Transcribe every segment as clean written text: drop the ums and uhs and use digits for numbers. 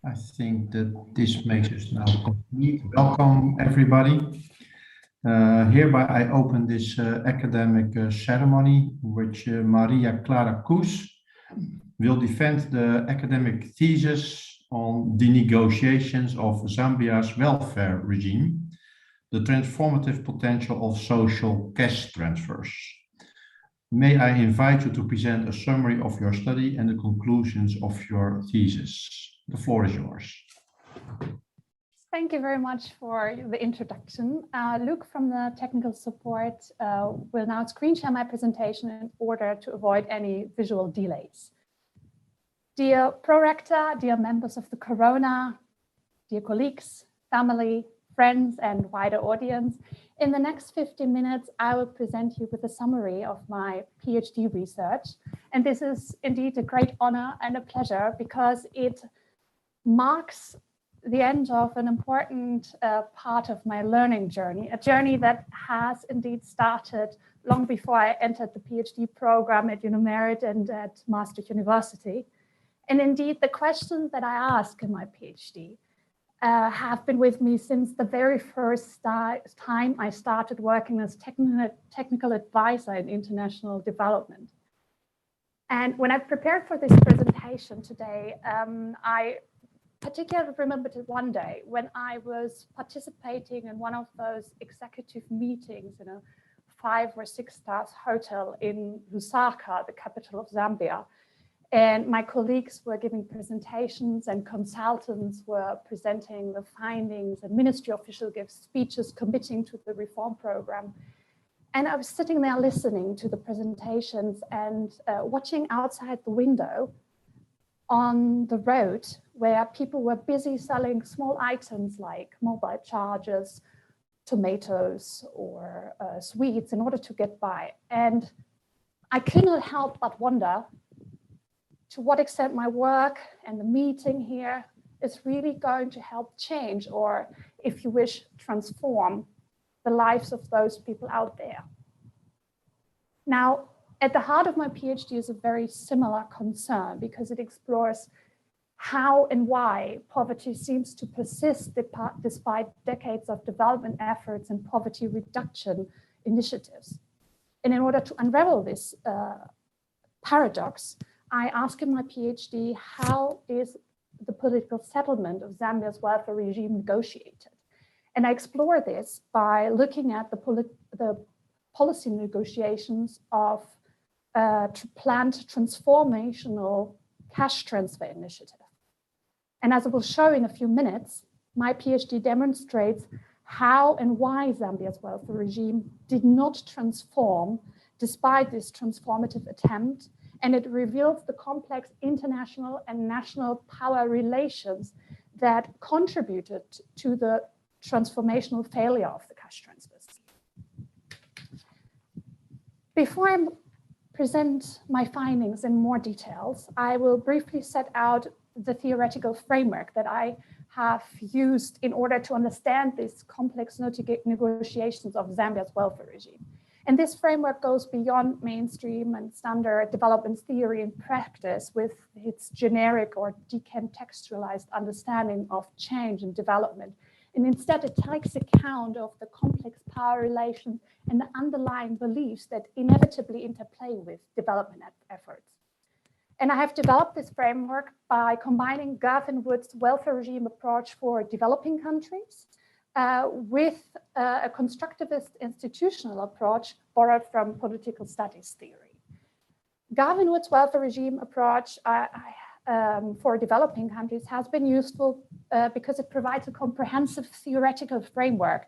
I think that this makes us now complete. Welcome, everybody. Hereby I open this academic ceremony, which Maria Klara Kuss will defend the academic thesis on the negotiations of Zambia's welfare regime, the transformative potential of social cash transfers. May I invite you to present a summary of your study and the conclusions of your thesis. The floor is yours. Thank you very much for the introduction. Luke from the technical support will now screen share my presentation in order to avoid any visual delays. Dear Prorector, dear members of the Corona, dear colleagues, family, friends, and wider audience, in the next 15 minutes, I will present you with a summary of my PhD research. And this is indeed a great honor and a pleasure because it marks the end of an important part of my learning journey, a journey that has indeed started long before I entered the PhD program at UniMerit and at Maastricht University. And indeed, the questions that I ask in my PhD have been with me since the very first time I started working as technical advisor in international development. And when I prepared for this presentation today, I particularly remembered one day when I was participating in one of those executive meetings in a 5- or 6-star hotel in Lusaka, the capital of Zambia. And my colleagues were giving presentations and consultants were presenting the findings and ministry officials gave speeches committing to the reform program. And I was sitting there listening to the presentations and watching outside the window on the road where people were busy selling small items like mobile chargers, tomatoes, or sweets in order to get by. And I could not help but wonder to what extent my work and the meeting here is really going to help change, or if you wish, transform the lives of those people out there. Now, at the heart of my PhD is a very similar concern because it explores how and why poverty seems to persist despite decades of development efforts and poverty reduction initiatives. And in order to unravel this paradox, I ask in my PhD, how is the political settlement of Zambia's welfare regime negotiated? And I explore this by looking at the policy negotiations of planned transformational cash transfer initiative. And as I will show in a few minutes, my PhD demonstrates how and why Zambia's welfare regime did not transform despite this transformative attempt. And it reveals the complex international and national power relations that contributed to the transformational failure of the cash transfers. Before I present my findings in more details, I will briefly set out the theoretical framework that I have used in order to understand these complex negotiations of Zambia's welfare regime. And this framework goes beyond mainstream and standard development theory and practice with its generic or decontextualized understanding of change and development. And instead, it takes account of the complex power relations and the underlying beliefs that inevitably interplay with development efforts. And I have developed this framework by combining Gavin Wood's welfare regime approach for developing countries with a constructivist institutional approach borrowed from political studies theory. Gavin Wood's welfare regime approach for developing countries has been useful because it provides a comprehensive theoretical framework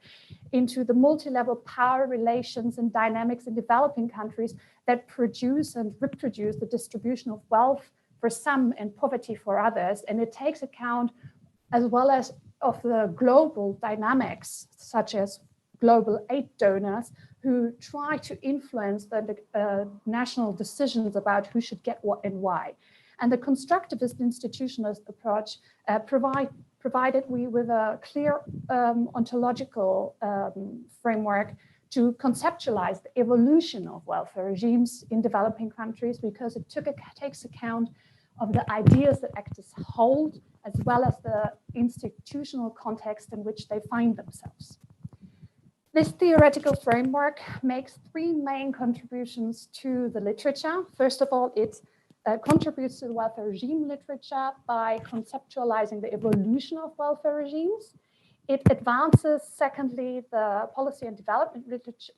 into the multi-level power relations and dynamics in developing countries that produce and reproduce the distribution of wealth for some and poverty for others. And it takes account as well as of the global dynamics, such as global aid donors who try to influence the national decisions about who should get what and why. And the constructivist institutionalist approach provided me with a clear ontological framework to conceptualize the evolution of welfare regimes in developing countries, because it takes account of the ideas that actors hold as well as the institutional context in which they find themselves. This theoretical framework makes three main contributions to the literature. First of all, it contributes to the welfare regime literature by conceptualizing the evolution of welfare regimes. It advances, secondly, the policy and development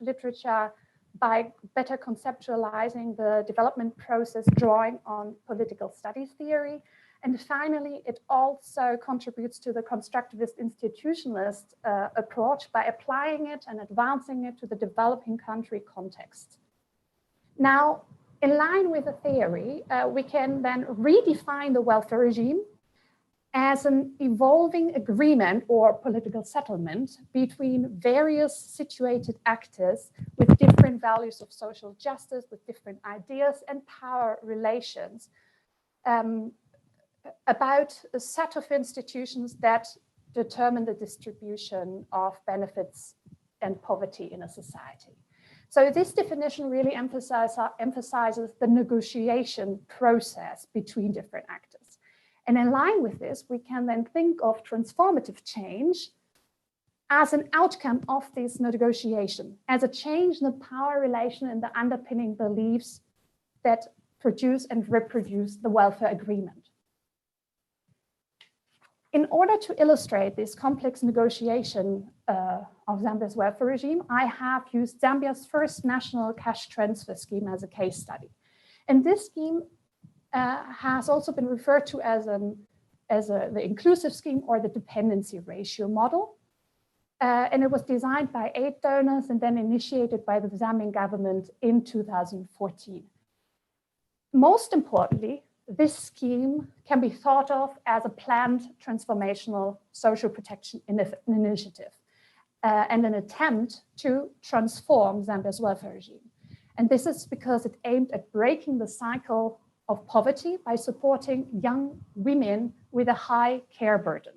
literature by better conceptualizing the development process, drawing on political studies theory. And finally, it also contributes to the constructivist institutionalist approach by applying it and advancing it to the developing country context. Now, in line with the theory, we can then redefine the welfare regime as an evolving agreement or political settlement between various situated actors with different values of social justice, with different ideas and power relations, about a set of institutions that determine the distribution of benefits and poverty in a society. So this definition really emphasizes the negotiation process between different actors. And in line with this, we can then think of transformative change as an outcome of this negotiation, as a change in the power relation and the underpinning beliefs that produce and reproduce the welfare agreement. In order to illustrate this complex negotiation of Zambia's welfare regime, I have used Zambia's first national cash transfer scheme as a case study. And this scheme has also been referred to as the inclusive scheme or the dependency ratio model. And it was designed by 8 donors and then initiated by the Zambian government in 2014. Most importantly, this scheme can be thought of as a planned transformational social protection initiative and an attempt to transform Zambia's welfare regime. And this is because it aimed at breaking the cycle of poverty by supporting young women with a high care burden.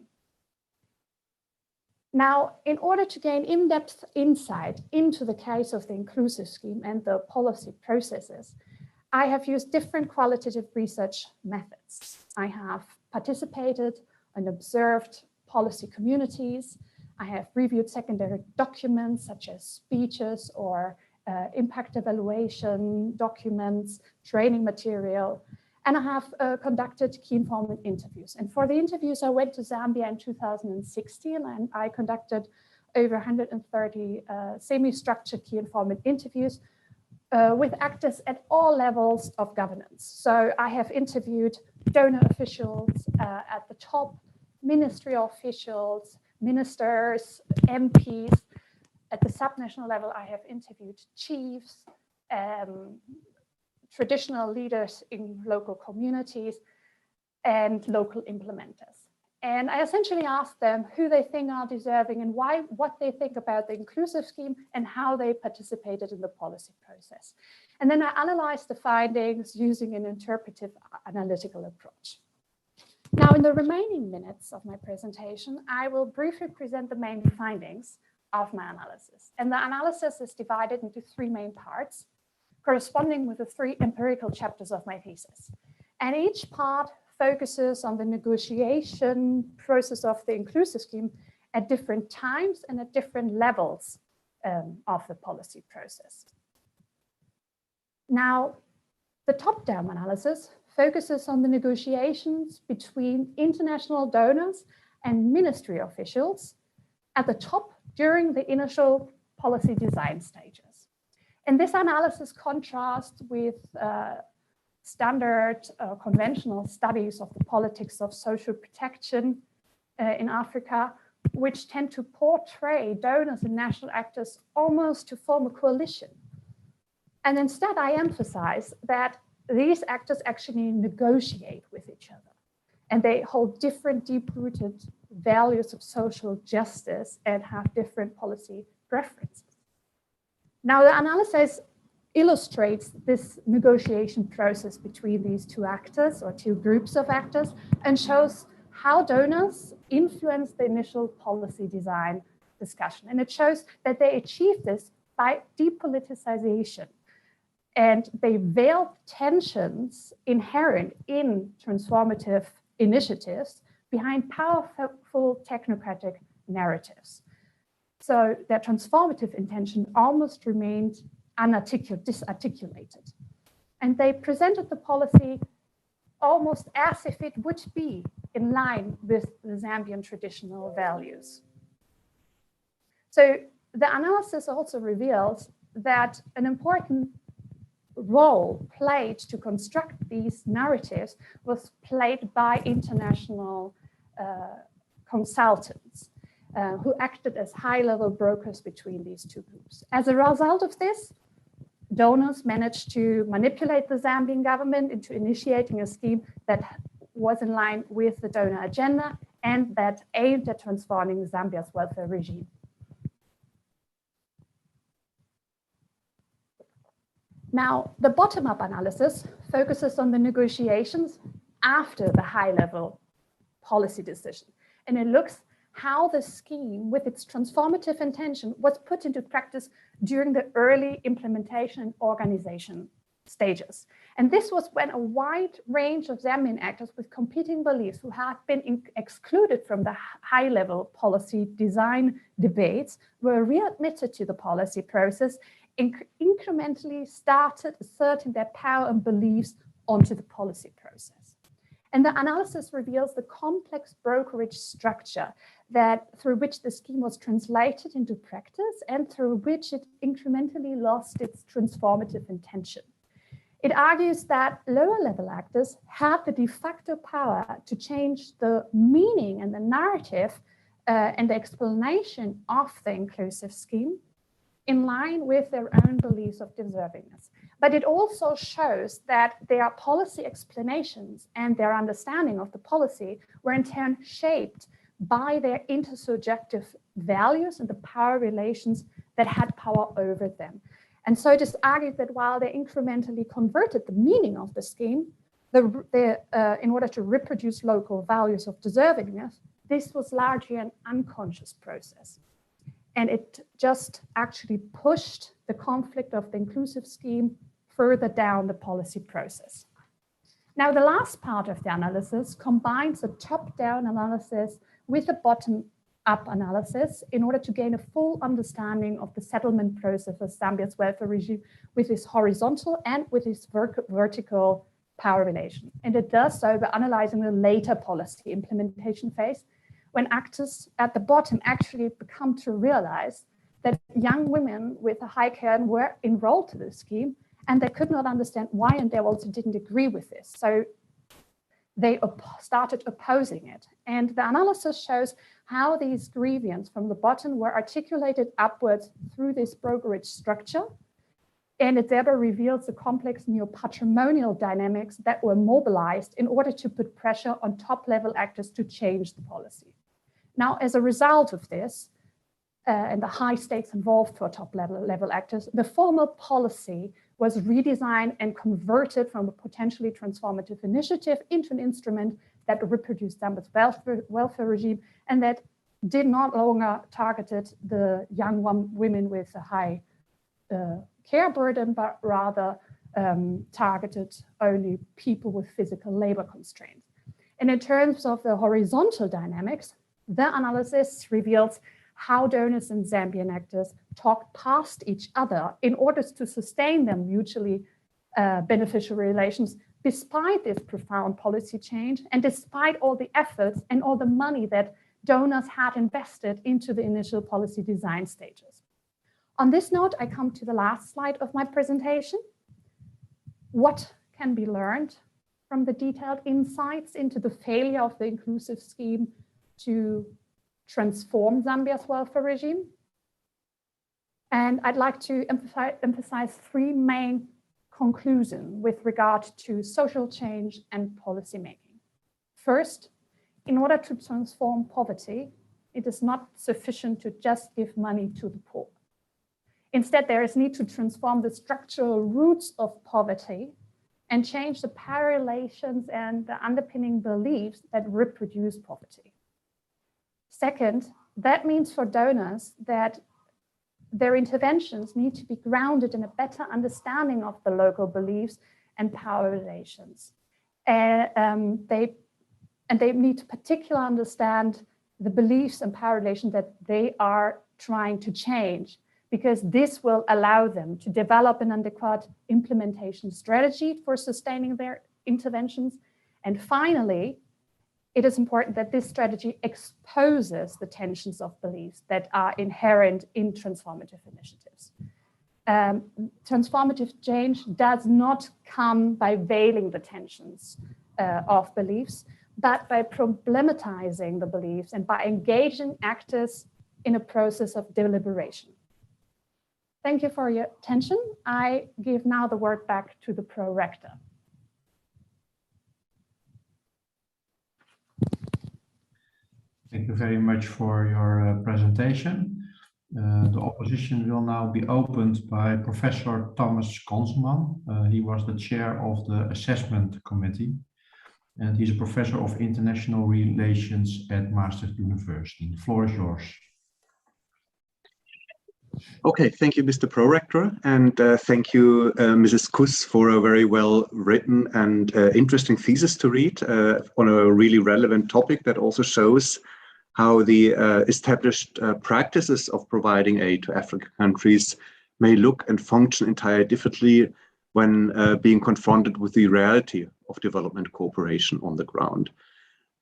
Now, in order to gain in-depth insight into the case of the inclusive scheme and the policy processes, I have used different qualitative research methods. I have participated and observed policy communities. I have reviewed secondary documents such as speeches or impact evaluation documents, training material, and I have conducted key informant interviews. And for the interviews, I went to Zambia in 2016 and I conducted over 130 semi-structured key informant interviews with actors at all levels of governance. So I have interviewed donor officials at the top, ministry officials, ministers, MPs. At the subnational level, I have interviewed chiefs, traditional leaders in local communities, and local implementers. And I essentially asked them who they think are deserving and what they think about the inclusive scheme and how they participated in the policy process. And then I analyzed the findings using an interpretive analytical approach. Now, in the remaining minutes of my presentation, I will briefly present the main findings of my analysis. And the analysis is divided into 3 main parts, corresponding with the 3 empirical chapters of my thesis. And each part focuses on the negotiation process of the inclusive scheme at different times and at different levels of the policy process. Now, the top-down analysis focuses on the negotiations between international donors and ministry officials at the top during the initial policy design stages. And this analysis contrasts with standard conventional studies of the politics of social protection in Africa, which tend to portray donors and national actors almost to form a coalition. And instead, I emphasize that these actors actually negotiate with each other, and they hold different deep-rooted values of social justice and have different policy preferences. Now, the analysis illustrates this negotiation process between these 2 actors or 2 groups of actors and shows how donors influence the initial policy design discussion. And it shows that they achieve this by depoliticization, and they veil tensions inherent in transformative initiatives behind powerful technocratic narratives. So their transformative intention almost remained disarticulated. And they presented the policy almost as if it would be in line with the Zambian traditional values. So the analysis also reveals that an important role played to construct these narratives was played by international consultants who acted as high-level brokers between these two groups. As a result of this, donors managed to manipulate the Zambian government into initiating a scheme that was in line with the donor agenda and that aimed at transforming Zambia's welfare regime. Now, the bottom-up analysis focuses on the negotiations after the high-level policy decision. And it looks how the scheme, with its transformative intention, was put into practice during the early implementation and organization stages. And this was when a wide range of Zambian actors with competing beliefs who had been excluded from the high-level policy design debates were readmitted to the policy process incrementally started asserting their power and beliefs onto the policy process. And the analysis reveals the complex brokerage structure through which the scheme was translated into practice and through which it incrementally lost its transformative intention. It argues that lower level actors had the de facto power to change the meaning and the narrative and the explanation of the inclusive scheme in line with their own beliefs of deservingness. But it also shows that their policy explanations and their understanding of the policy were in turn shaped by their intersubjective values and the power relations that had power over them. And so it is argued that while they incrementally converted the meaning of the scheme in order to reproduce local values of deservingness, this was largely an unconscious process. And it just actually pushed the conflict of the inclusive scheme further down the policy process. Now, the last part of the analysis combines a top-down analysis with a bottom-up analysis in order to gain a full understanding of the settlement process of Zambia's welfare regime with its horizontal and with its vertical power relation. And it does so by analyzing the later policy implementation phase, when actors at the bottom actually become to realize that young women with a high cairn were enrolled to the scheme and they could not understand why, and they also didn't agree with this. So they started opposing it. And the analysis shows how these grievances from the bottom were articulated upwards through this brokerage structure. And it thereby reveals the complex neo-patrimonial dynamics that were mobilized in order to put pressure on top-level actors to change the policy. Now, as a result of this, and the high stakes involved for top-level actors, the formal policy was redesigned and converted from a potentially transformative initiative into an instrument that reproduced Zambia's welfare regime and that did not longer targeted the young women with a high care burden, but rather targeted only people with physical labor constraints. And in terms of the horizontal dynamics, the analysis reveals how donors and Zambian actors talked past each other in order to sustain their mutually beneficial relations, despite this profound policy change and despite all the efforts and all the money that donors had invested into the initial policy design stages. On this note, I come to the last slide of my presentation. What can be learned from the detailed insights into the failure of the inclusive scheme to transform Zambia's welfare regime? And I'd like to emphasize three main conclusions with regard to social change and policy making. First, in order to transform poverty, it is not sufficient to just give money to the poor. Instead, there is need to transform the structural roots of poverty and change the power relations and the underpinning beliefs that reproduce poverty. Second, that means for donors that their interventions need to be grounded in a better understanding of the local beliefs and power relations. And And they need to particularly understand the beliefs and power relations that they are trying to change, because this will allow them to develop an adequate implementation strategy for sustaining their interventions. And finally, it is important that this strategy exposes the tensions of beliefs that are inherent in transformative initiatives. Transformative change does not come by veiling the tensions of beliefs, but by problematizing the beliefs and by engaging actors in a process of deliberation. Thank you for your attention. I give now the word back to the pro-rector. Thank you very much for your presentation. The opposition will now be opened by Professor Thomas Konzelman. He was the chair of the assessment committee, and he's a professor of international relations at Maastricht University. The floor is yours. Okay, thank you, Mr. Prorector, and thank you, Mrs. Kuss, for a very well written and interesting thesis to read on a really relevant topic that also shows how the established practices of providing aid to African countries may look and function entirely differently when being confronted with the reality of development cooperation on the ground.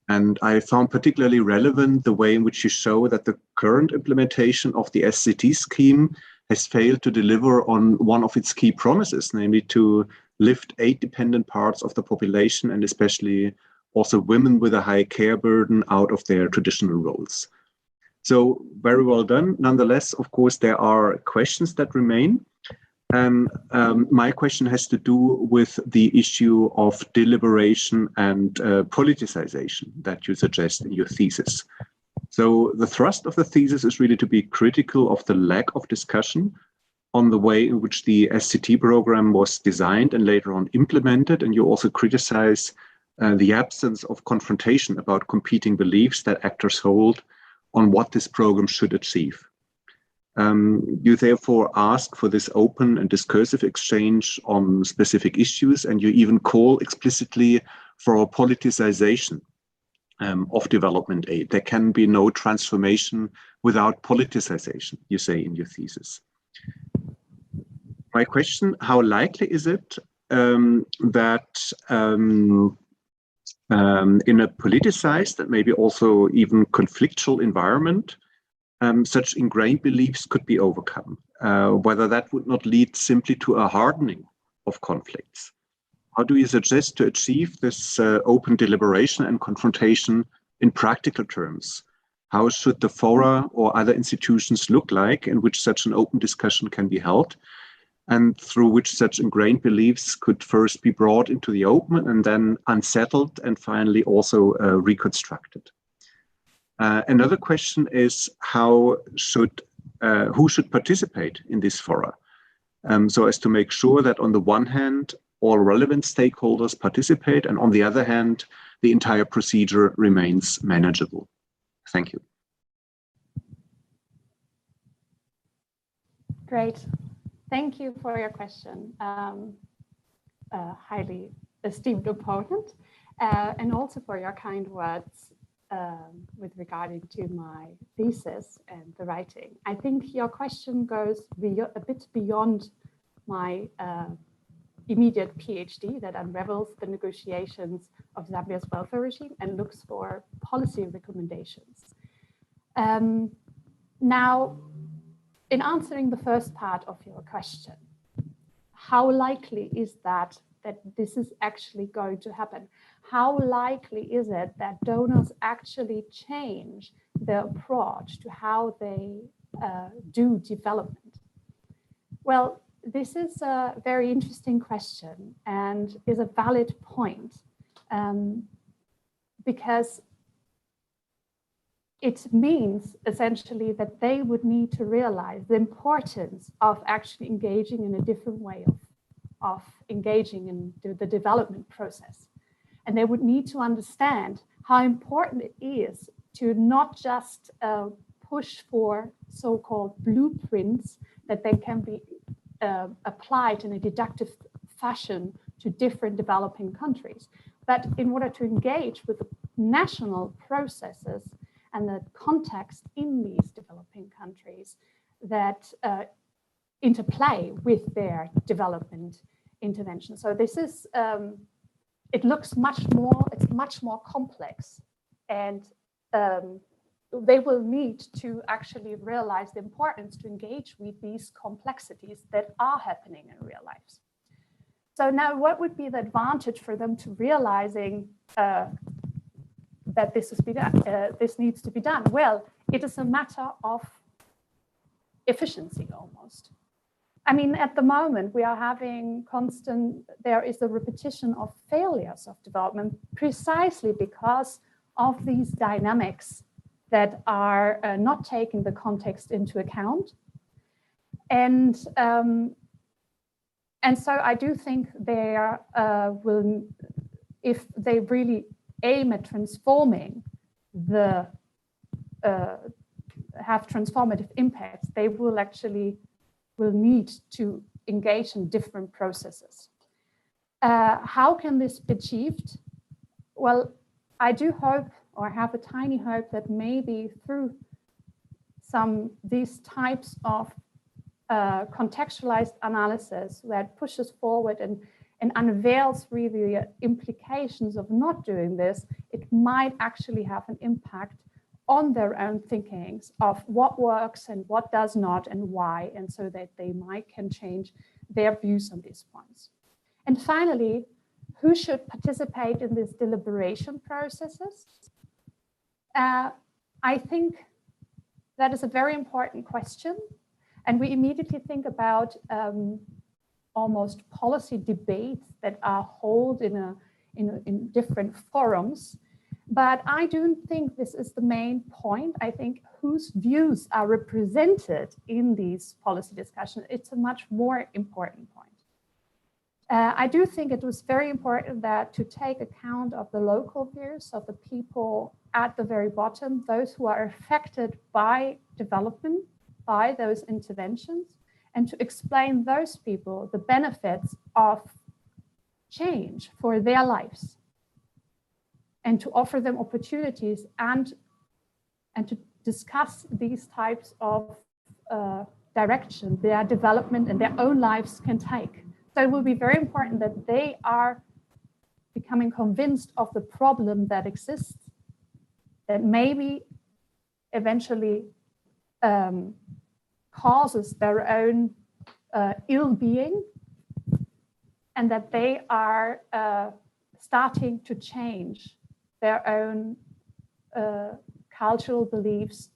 And I found particularly relevant the way in which you show that the current implementation of the SCT scheme has failed to deliver on one of its key promises, namely to lift aid-dependent parts of the population, and especially also women with a high care burden, out of their traditional roles. So very well done. Nonetheless, of course, there are questions that remain. And my question has to do with the issue of deliberation and politicization that you suggest in your thesis. So the thrust of the thesis is really to be critical of the lack of discussion on the way in which the SCT program was designed and later on implemented. And you also criticize the absence of confrontation about competing beliefs that actors hold on what this program should achieve. You therefore ask for this open and discursive exchange on specific issues, and you even call explicitly for a politicization of development aid. There can be no transformation without politicization, you say in your thesis. My question, how likely is it that in a politicized and maybe also even conflictual environment, such ingrained beliefs could be overcome, whether that would not lead simply to a hardening of conflicts? How do you suggest to achieve this open deliberation and confrontation in practical terms? How should the fora or other institutions look like in which such an open discussion can be held, and through which such ingrained beliefs could first be brought into the open and then unsettled and finally also reconstructed? Another question is who should participate in this fora, so as to make sure that on the one hand, all relevant stakeholders participate, and on the other hand, the entire procedure remains manageable. Thank you. Great. Thank you for your question. Highly esteemed opponent, and also for your kind words with regarding to my thesis and the writing. I think your question goes a bit beyond my immediate PhD that unravels the negotiations of Zambia's welfare regime and looks for policy recommendations. Now, in answering the first part of your question, how likely is that this is actually going to happen? How likely is it that donors actually change their approach to how they do development? Well, this is a very interesting question and is a valid point because it means essentially that they would need to realize the importance of actually engaging in a different way of engaging in the development process. And they would need to understand how important it is to not just push for so-called blueprints that then can be applied in a deductive fashion to different developing countries. But in order to engage with the national processes and the context in these developing countries that interplay with their development intervention. So this is, it looks it's much more complex, and they will need to actually realize the importance to engage with these complexities that are happening in real lives. So now what would be the advantage for them to realizing that this needs to be done? Well, it is a matter of efficiency almost. I mean, at the moment, we are having there is a repetition of failures of development precisely because of these dynamics that are not taking the context into account. And so I do think there will, if they really aim at transforming have transformative impacts, they will need to engage in different processes. How can this be achieved? Well, I do hope, or have a tiny hope, that maybe through these types of contextualized analysis that pushes forward and unveils really the implications of not doing this, it might actually have an impact on their own thinkings of what works and what does not and why, and so that they can change their views on these points. And finally, who should participate in these deliberation processes? I think that is a very important question. And we immediately think about almost policy debates that are held in different forums. But I don't think this is the main point. I think whose views are represented in these policy discussions, it's a much more important point. I do think it was very important that to take account of the local views of the people at the very bottom, those who are affected by development, by those interventions, and to explain those people the benefits of change for their lives, and to offer them opportunities and to discuss these types of direction their development and their own lives can take. So it will be very important that they are becoming convinced of the problem that exists, that maybe eventually causes their own ill-being, and that they are starting to change their own cultural beliefs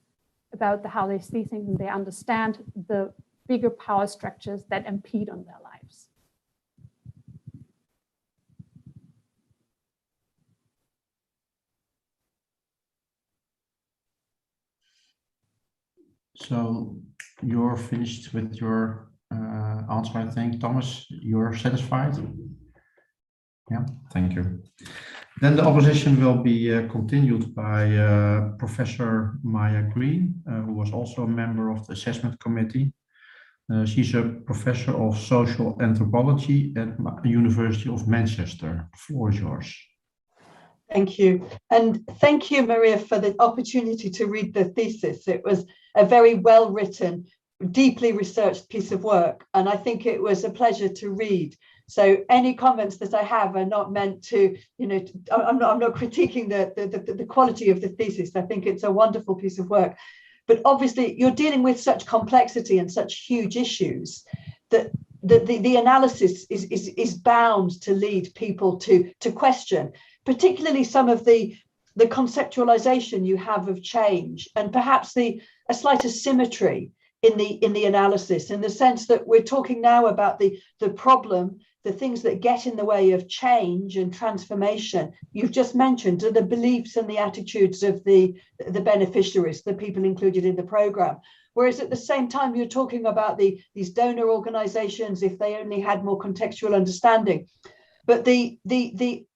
about how they see things, and they understand the bigger power structures that impede on their lives. So you're finished with your answer, I think. Thomas, you're satisfied? Yeah, thank you. Then the opposition will be continued by Professor Maya Green, who was also a member of the assessment committee. She's a professor of social anthropology at the University of Manchester. The floor is yours. Thank you. And thank you, Maria, for the opportunity to read the thesis. It was a very well written, deeply researched piece of work, and I think it was a pleasure to read. So any comments that I have are not meant to, I'm not critiquing the quality of the thesis. I think it's a wonderful piece of work. But obviously, you're dealing with such complexity and such huge issues that the analysis is bound to lead people to question, particularly some of the conceptualization you have of change, and perhaps a slight asymmetry in the analysis, in the sense that we're talking now about the problem, the things that get in the way of change and transformation. You've just mentioned the beliefs and the attitudes of the beneficiaries, the people included in the program. Whereas at the same time, you're talking about these donor organizations, if they only had more contextual understanding. But the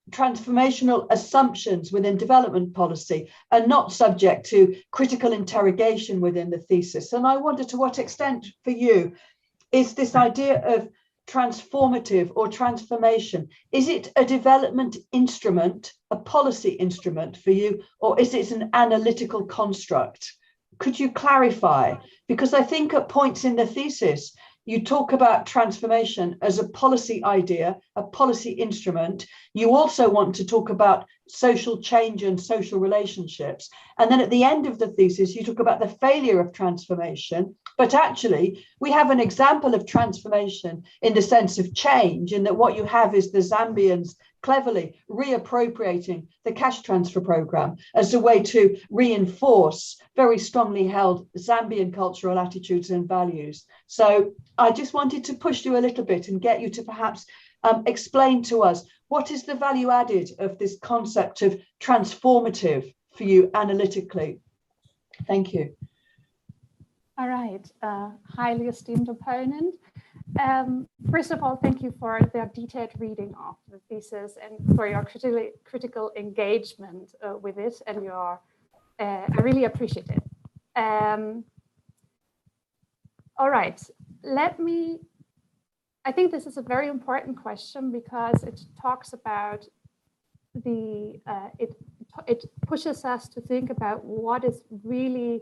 transformational assumptions within development policy are not subject to critical interrogation within the thesis. And I wonder to what extent for you is this idea of transformative or transformation? Is it a development instrument, a policy instrument for you, or is it an analytical construct? Could you clarify? Because I think at points in the thesis, you talk about transformation as a policy idea, a policy instrument. You also want to talk about social change and social relationships. And then at the end of the thesis, you talk about the failure of transformation. But actually, we have an example of transformation in the sense of change, in that what you have is the Zambians cleverly reappropriating the cash transfer program as a way to reinforce very strongly held Zambian cultural attitudes and values. So I just wanted to push you a little bit and get you to perhaps explain to us, what is the value added of this concept of transformative for you analytically? Thank you. All right, highly esteemed opponent. First of all, thank you for the detailed reading of the thesis and for your critical engagement with it, and your, I really appreciate it. All right, I think this is a very important question because it talks about it pushes us to think about what is really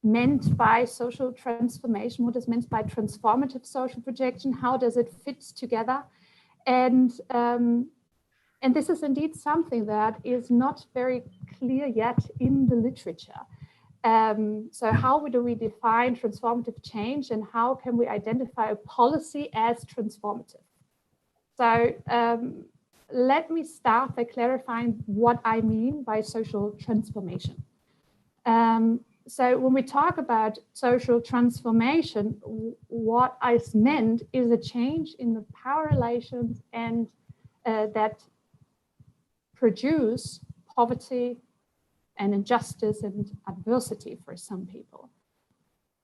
meant by social transformation, what is meant by transformative social projection, how does it fit together? And this is indeed something that is not very clear yet in the literature. So how do we define transformative change, and how can we identify a policy as transformative? So let me start by clarifying what I mean by social transformation. So when we talk about social transformation, what is meant is a change in the power relations and that produce poverty and injustice and adversity for some people.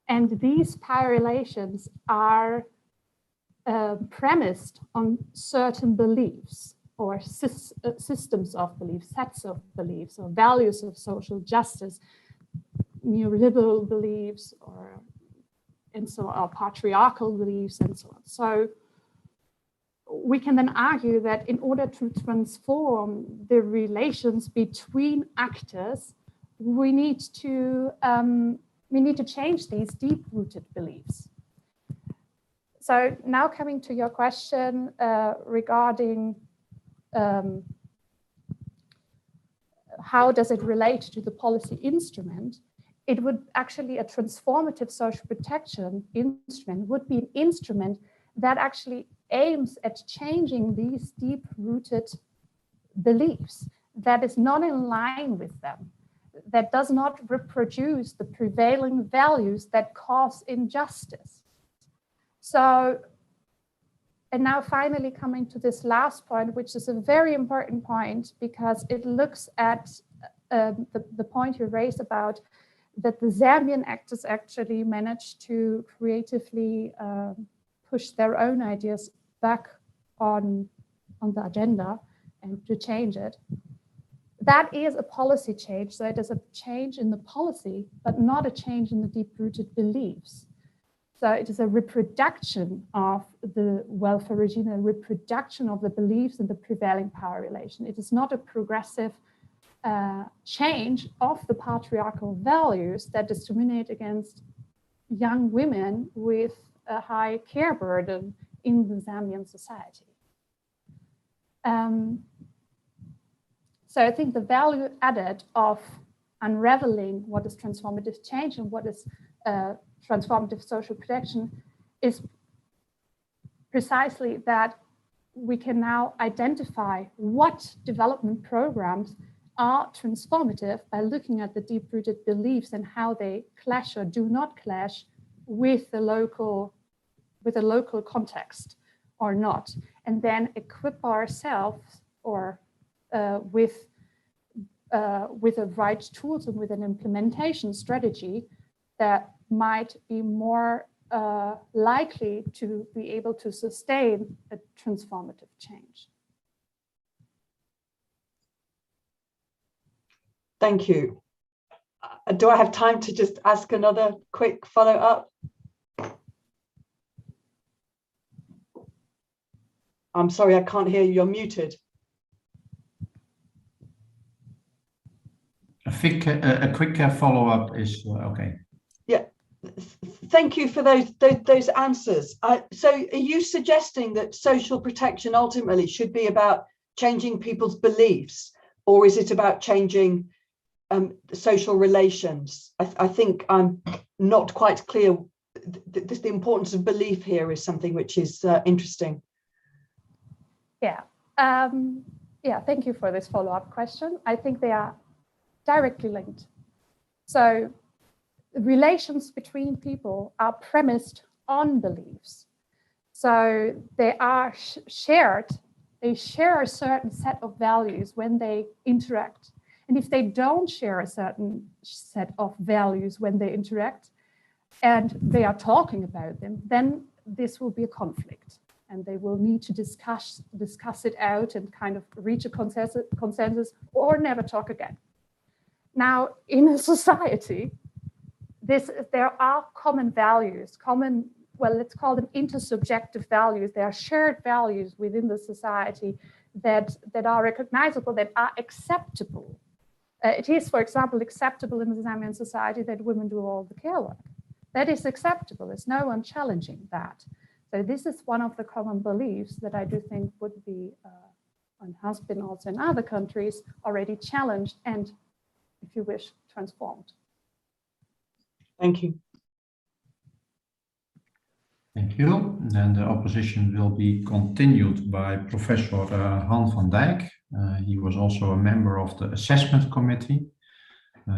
And these power relations are premised on certain beliefs or systems of beliefs, sets of beliefs, or values of social justice, neoliberal beliefs, or patriarchal beliefs, and so on. So we can then argue that in order to transform the relations between actors, we need to change these deep-rooted beliefs. So now coming to your question regarding how does it relate to the policy instrument? It would actually, a transformative social protection instrument would be an instrument that actually aims at changing these deep-rooted beliefs, that is not in line with them, that does not reproduce the prevailing values that cause injustice. So, and now finally coming to this last point, which is a very important point, because it looks at the point you raised about that the Zambian actors actually managed to creatively push their own ideas back on the agenda and to change it. That is a policy change. So it is a change in the policy, but not a change in the deep-rooted beliefs. So it is a reproduction of the welfare regime, a reproduction of the beliefs and the prevailing power relation. It is not a progressive change of the patriarchal values that discriminate against young women with a high care burden in the Zambian society. So I think the value added of unraveling what is transformative change and what is transformative social protection is precisely that we can now identify what development programs are transformative by looking at the deep-rooted beliefs and how they clash or do not clash with the local context or not, and then equip ourselves or with the right tools and with an implementation strategy that might be more likely to be able to sustain a transformative change. Thank you. Do I have time to just ask another quick follow-up? I'm sorry, I can't hear you. You're muted. A quick follow-up is okay. Yeah, thank you for those answers. So are you suggesting that social protection ultimately should be about changing people's beliefs, or is it about changing social relations? I think I'm not quite clear. The importance of belief here is something which is interesting. Yeah. Yeah, thank you for this follow-up question. I think they are directly linked. So relations between people are premised on beliefs. So they are shared. They share a certain set of values when they interact. And if they don't share a certain set of values when they interact, and they are talking about them, then this will be a conflict. And they will need to discuss it out and kind of reach a consensus or never talk again. Now, in a society, there are common values, well, let's call them intersubjective values. There are shared values within the society that are recognizable, that are acceptable. It is, for example, acceptable in the Zambian society that women do all the care work. That is acceptable. There's no one challenging that. So this is one of the common beliefs that I do think would be, and has been also in other countries, already challenged and, if you wish, transformed. Thank you. Thank you. Then the opposition will be continued by Professor Han van Dijk. He was also a member of the assessment committee.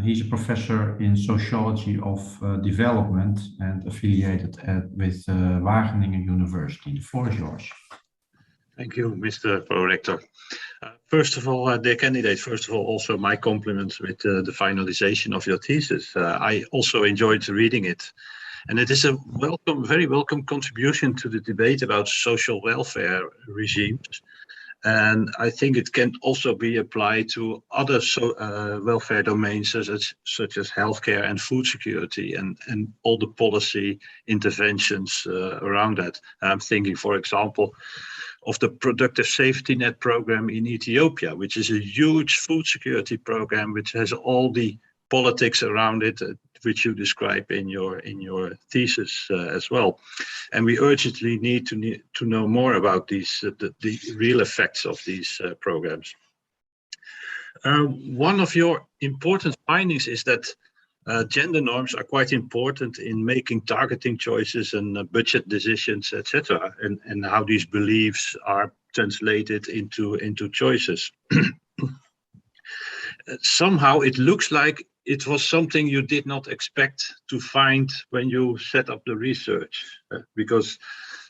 He's a professor in sociology of development and affiliated with Wageningen University. The floor is yours. Thank you, Mr. Pro-Rector. First of all, dear candidate, first of all, also my compliments with the finalization of your thesis. I also enjoyed reading it. And it is a very welcome contribution to the debate about social welfare regimes. And I think it can also be applied to other welfare domains such as healthcare and food security and all the policy interventions around that. I'm thinking, for example, of the Productive Safety Net program in Ethiopia, which is a huge food security program, which has all the politics around it, which you describe in your thesis as well. And we urgently need to know more about these the real effects of these programs. One of your important findings is that gender norms are quite important in making targeting choices and budget decisions, etc., and how these beliefs are translated into choices. Somehow it looks like it was something you did not expect to find when you set up the research, because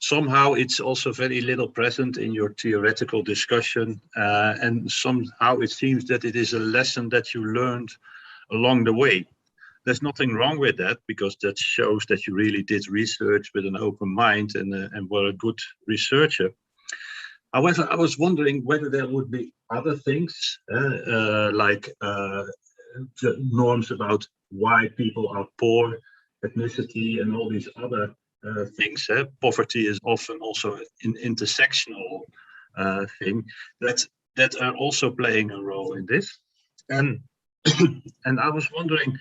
somehow it's also very little present in your theoretical discussion, and somehow it seems that it is a lesson that you learned along the way. There's nothing wrong with that, because that shows that you really did research with an open mind and were a good researcher. However, I was wondering whether there would be other things like the norms about why people are poor, ethnicity, and all these other things. Poverty is often also an intersectional thing that are also playing a role in this. And I was wondering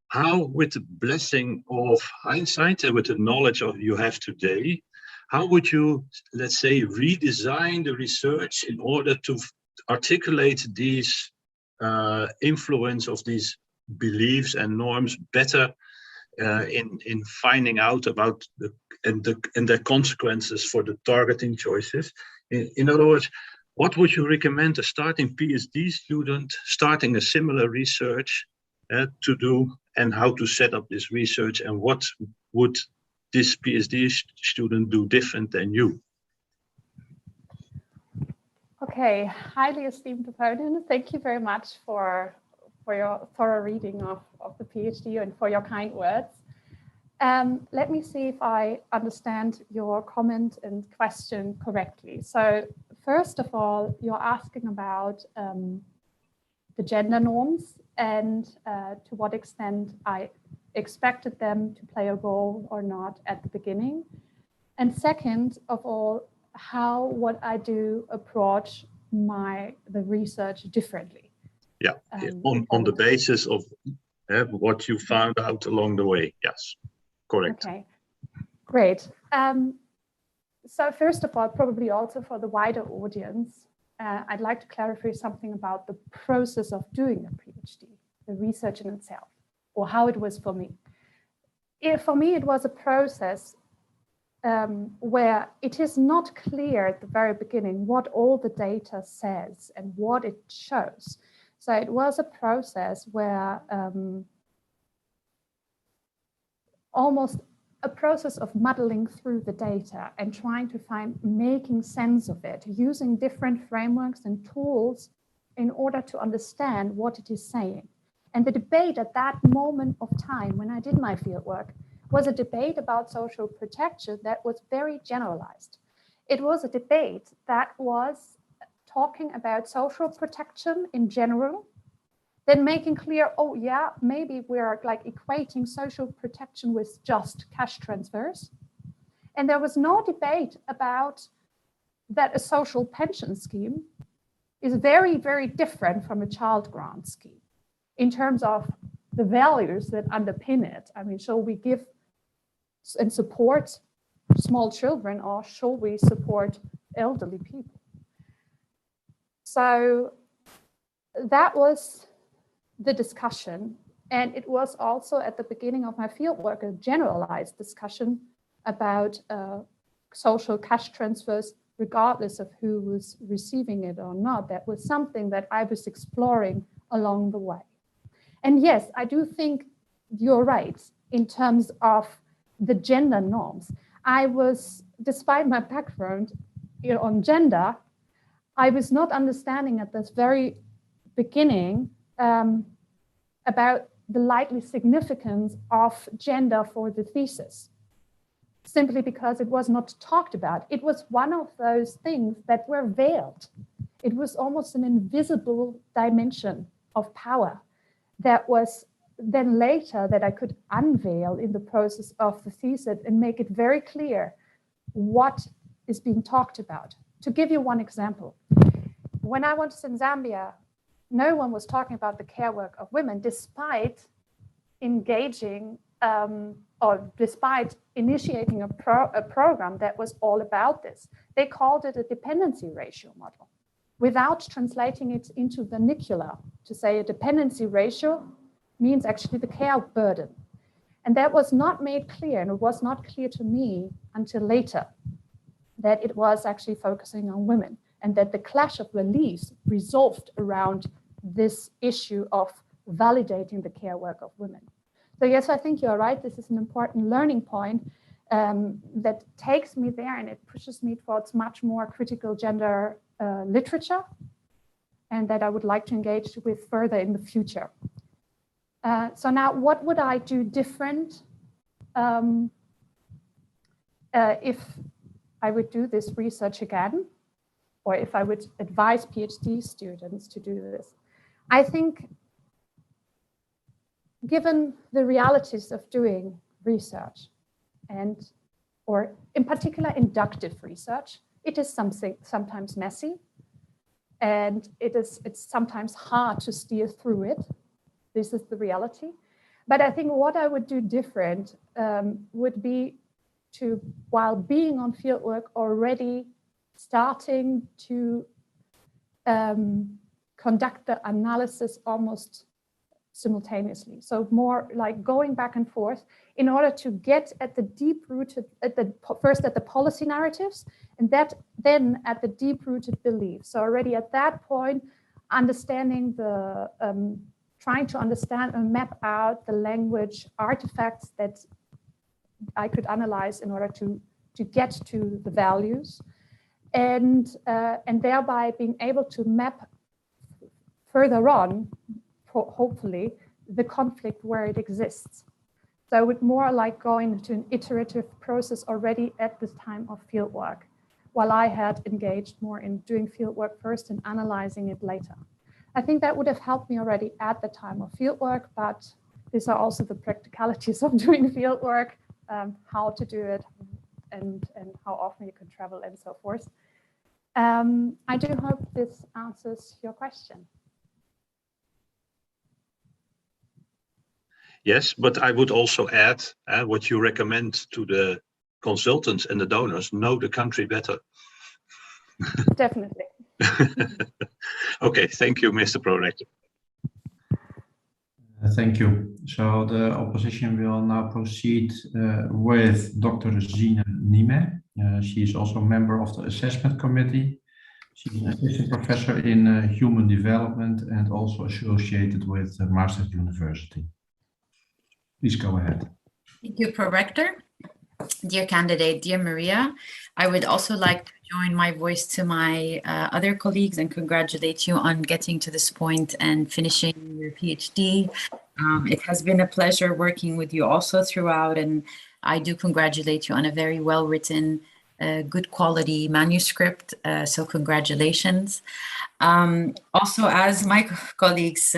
how, with the blessing of hindsight and with the knowledge you have today, how would you, let's say, redesign the research in order to articulate these influence of these beliefs and norms better in finding out about their consequences for the targeting choices? In other words, what would you recommend a starting PhD student starting a similar research to do, and how to set up this research, and what would this PhD student do different than you? Okay, highly esteemed opponent, thank you very much for your thorough reading of the PhD and for your kind words. Let me see if I understand your comment and question correctly. So first of all, you're asking about the gender norms and to what extent I expected them to play a role or not at the beginning. And second of all, how what I do approach the research differently. Yeah, on the basis of what you found out along the way. Yes, correct. Okay, great. So first of all, probably also for the wider audience, I'd like to clarify something about the process of doing a PhD, the research in itself, or how it was for me. For me, it was a process where it is not clear at the very beginning what all the data says and what it shows. So it was a process where almost a process of muddling through the data and trying to making sense of it, using different frameworks and tools in order to understand what it is saying. And the debate at that moment of time when I did my fieldwork was a debate about social protection that was very generalized. It was a debate that was talking about social protection in general, then making clear, oh yeah, maybe we're like equating social protection with just cash transfers. And there was no debate about that a social pension scheme is very, very different from a child grant scheme in terms of the values that underpin it. I mean, shall we give and support small children, or shall we support elderly people? So that was the discussion. And it was also at the beginning of my fieldwork, a generalized discussion about social cash transfers, regardless of who was receiving it or not. That was something that I was exploring along the way. And yes, I do think you're right in terms of the gender norms. I was, despite my background on gender, I was not understanding at this very beginning about the likely significance of gender for the thesis, simply because it was not talked about. It was one of those things that were veiled. It was almost an invisible dimension of power that was then later that I could unveil in the process of the thesis and make it very clear what is being talked about. To give you one example, when I was in Zambia, no one was talking about the care work of women, despite engaging or despite initiating a program that was all about this. They called it a dependency ratio model without translating it into vernacular to say a dependency ratio means actually the care burden. And that was not made clear, and it was not clear to me until later that it was actually focusing on women, and that the clash of beliefs resolved around this issue of validating the care work of women. So yes, I think you're right. This is an important learning point that takes me there, and it pushes me towards much more critical gender literature, and that I would like to engage with further in the future. So now, what would I do different if I would do this research again, or if I would advise PhD students to do this? I think, given the realities of doing research, or in particular inductive research, it is sometimes messy, and it's sometimes hard to steer through it. This is the reality. But I think what I would do different would be to, while being on fieldwork, already starting to conduct the analysis almost simultaneously. So more like going back and forth in order to get at the deep-rooted, first at the policy narratives, and then at the deep-rooted beliefs. So already at that point, understanding the, trying to understand and map out the language artifacts that I could analyze in order to get to the values, and thereby being able to map further on, hopefully, the conflict where it exists. So it's more like going into an iterative process already at this time of fieldwork, while I had engaged more in doing fieldwork first and analyzing it later. I think that would have helped me already at the time of fieldwork, but these are also the practicalities of doing fieldwork, how to do it, and how often you can travel and so forth. I do hope this answers your question. Yes, but I would also add what you recommend to the consultants and the donors: know the country better. Definitely. Okay, thank you, Mr. Prorector. Thank you. So the opposition will now proceed with Dr. Zine Nime. She is also a member of the assessment committee. She's an assistant professor in human development and also associated with Maastricht University. Please go ahead. Thank you, Prorector. Dear candidate, dear Maria, I would also like to join my voice to my other colleagues and congratulate you on getting to this point and finishing your PhD. It has been a pleasure working with you also throughout, and I do congratulate you on a very well-written, good quality manuscript, so congratulations. Also, as my colleagues,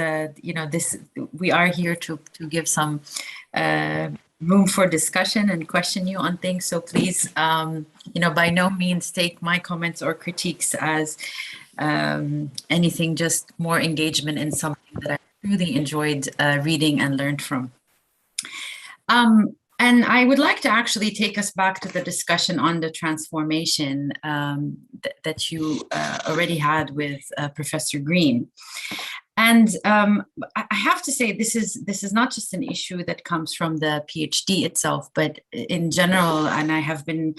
we are here to give some room for discussion and question you on things. So please, by no means take my comments or critiques as anything, just more engagement in something that I really enjoyed reading and learned from. And I would like to actually take us back to the discussion on the transformation that you already had with Professor Green. And I have to say, this is not just an issue that comes from the PhD itself, but in general, and I have been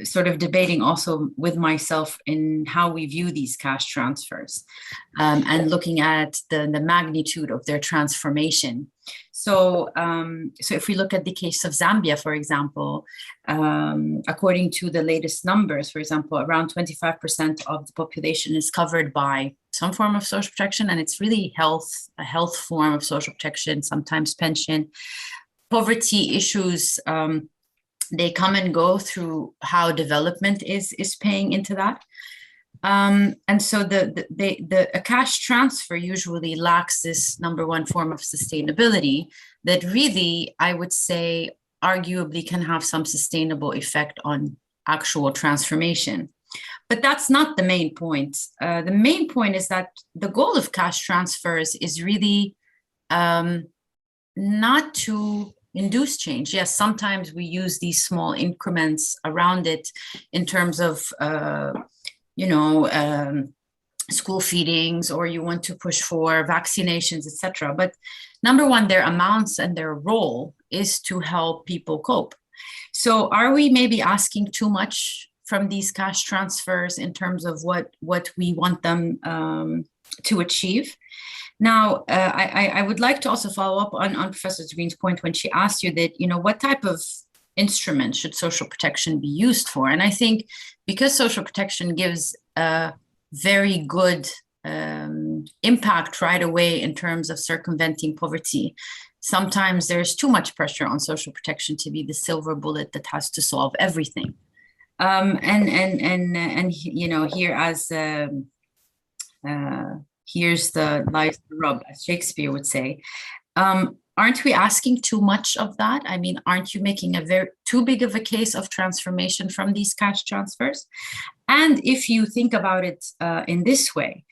sort of debating also with myself in how we view these cash transfers and looking at the magnitude of their transformation. So, so if we look at the case of Zambia, for example, according to the latest numbers, for example, around 25% of the population is covered by some form of social protection, and it's really a health form of social protection, sometimes pension. Poverty issues, they come and go through how development is paying into that. And so a cash transfer usually lacks this number one form of sustainability that really, I would say, arguably can have some sustainable effect on actual transformation. But that's not the main point. The main point is that the goal of cash transfers is really not to induce change. Yes, sometimes we use these small increments around it in terms of school feedings, or you want to push for vaccinations, etc. But number one, their amounts and their role is to help people cope. So are we maybe asking too much from these cash transfers in terms of what we want them to achieve? Now, I would like to also follow up on Professor Green's point when she asked you that, what type of instrument should social protection be used for? And I think because social protection gives a very good impact right away in terms of circumventing poverty, sometimes there's too much pressure on social protection to be the silver bullet that has to solve everything. Here as here's lies the rub, as Shakespeare would say. Aren't we asking too much of that? I mean, aren't you making too big of a case of transformation from these cash transfers? And if you think about it in this way,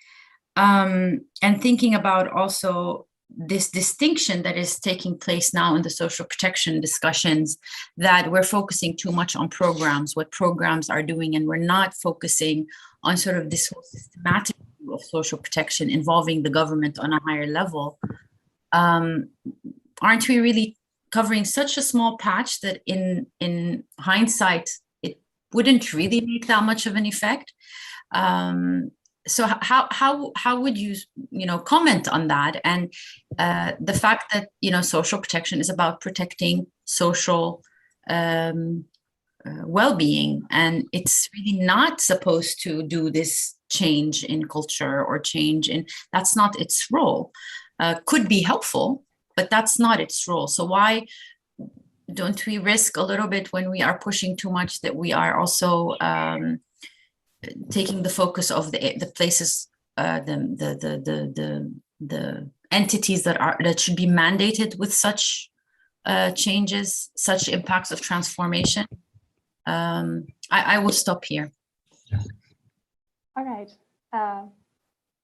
and thinking about also this distinction that is taking place now in the social protection discussions, that we're focusing too much on programs, what programs are doing, and we're not focusing on sort of this whole systematic view of social protection involving the government on a higher level. Aren't we really covering such a small patch that in hindsight, it wouldn't really make that much of an effect? So how would you comment on that, and the fact that social protection is about protecting social well-being, and it's really not supposed to do this change in culture or change in, that's not its role. Could be helpful, but that's not its role. So why don't we risk a little bit when we are pushing too much that we are also taking the focus of the places, the entities that should be mandated with such changes, such impacts of transformation? I will stop here. All right.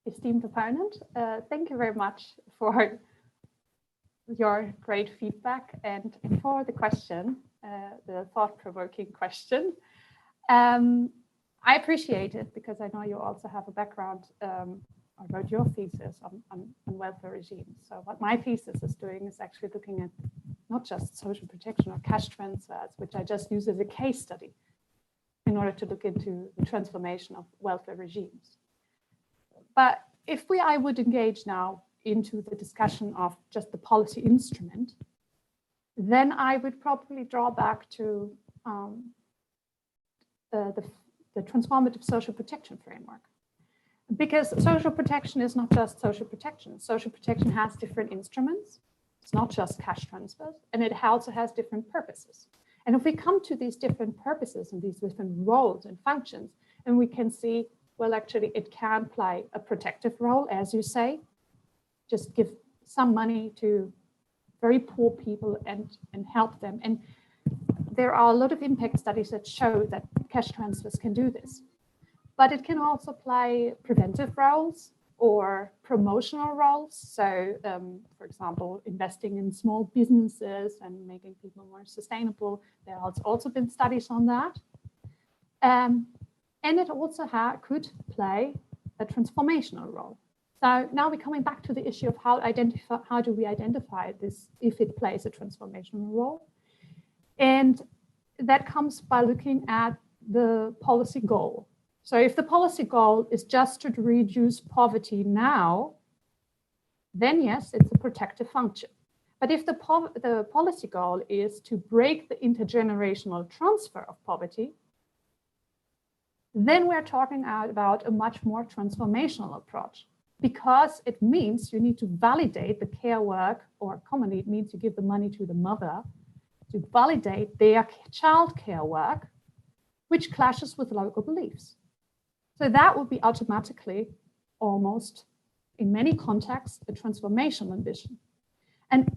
Esteemed opponent, thank you very much for your great feedback and for the question, the thought-provoking question. I appreciate it because I know you also have a background or wrote your thesis on welfare regimes. So what my thesis is doing is actually looking at not just social protection or cash transfers, which I just use as a case study in order to look into the transformation of welfare regimes. But if I would engage now into the discussion of just the policy instrument, then I would probably draw back to the transformative social protection framework. Because social protection is not just social protection. Social protection has different instruments. It's not just cash transfers, and it also has different purposes. And if we come to these different purposes and these different roles and functions, and we can see, well, actually, it can play a protective role, as you say, just give some money to very poor people and help them. And there are a lot of impact studies that show that cash transfers can do this. But it can also play preventive roles or promotional roles. So, for example, investing in small businesses and making people more sustainable. There has also been studies on that. And it also could play a transformational role. So now we're coming back to the issue of how do we identify this if it plays a transformational role. And that comes by looking at the policy goal. So if the policy goal is just to reduce poverty now, then yes, it's a protective function. But if the policy goal is to break the intergenerational transfer of poverty, then we're talking about a much more transformational approach, because it means you need to validate the care work, or commonly it means you give the money to the mother to validate their child care work, which clashes with local beliefs. So that would be automatically, almost in many contexts, a transformational ambition. And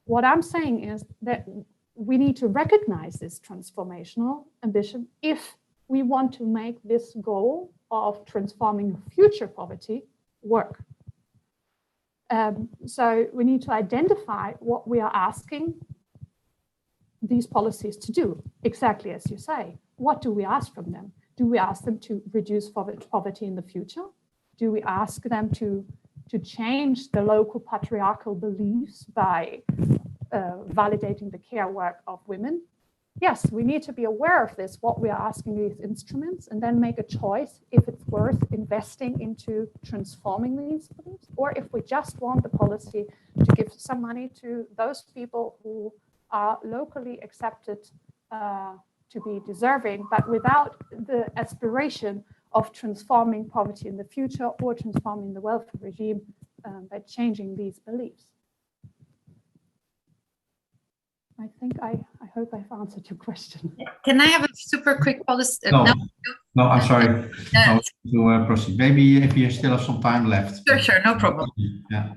what I'm saying is that we need to recognize this transformational ambition if we want to make this goal of transforming future poverty work. So we need to identify what we are asking these policies to do, exactly as you say. What do we ask from them? Do we ask them to reduce poverty in the future? Do we ask them to change the local patriarchal beliefs by validating the care work of women? Yes, we need to be aware of this, what we are asking these instruments, and then make a choice if it's worth investing into transforming these beliefs, or if we just want the policy to give some money to those people who are locally accepted to be deserving, but without the aspiration of transforming poverty in the future or transforming the welfare regime by changing these beliefs. I think I hope I've answered your question. Can I have a super quick policy? No, I'm sorry. No, to proceed. Maybe if you still have some time left. Sure, no problem. Yeah.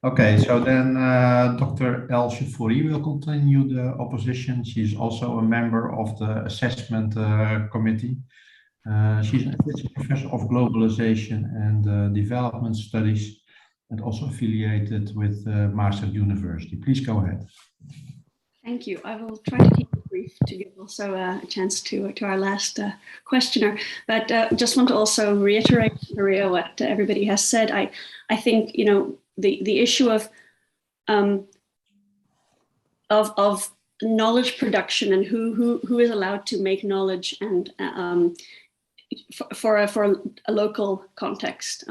Okay, so then Dr. El Shafouri will continue the opposition. She's also a member of the assessment committee. She's an assistant professor of globalization and development studies, and also affiliated with Maastricht University. Please go ahead. Thank you. I will try to keep it brief to give also a chance to our last questioner. But just want to also reiterate, Maria, what everybody has said. I think, you know, the issue of knowledge production and who is allowed to make knowledge and for a local context.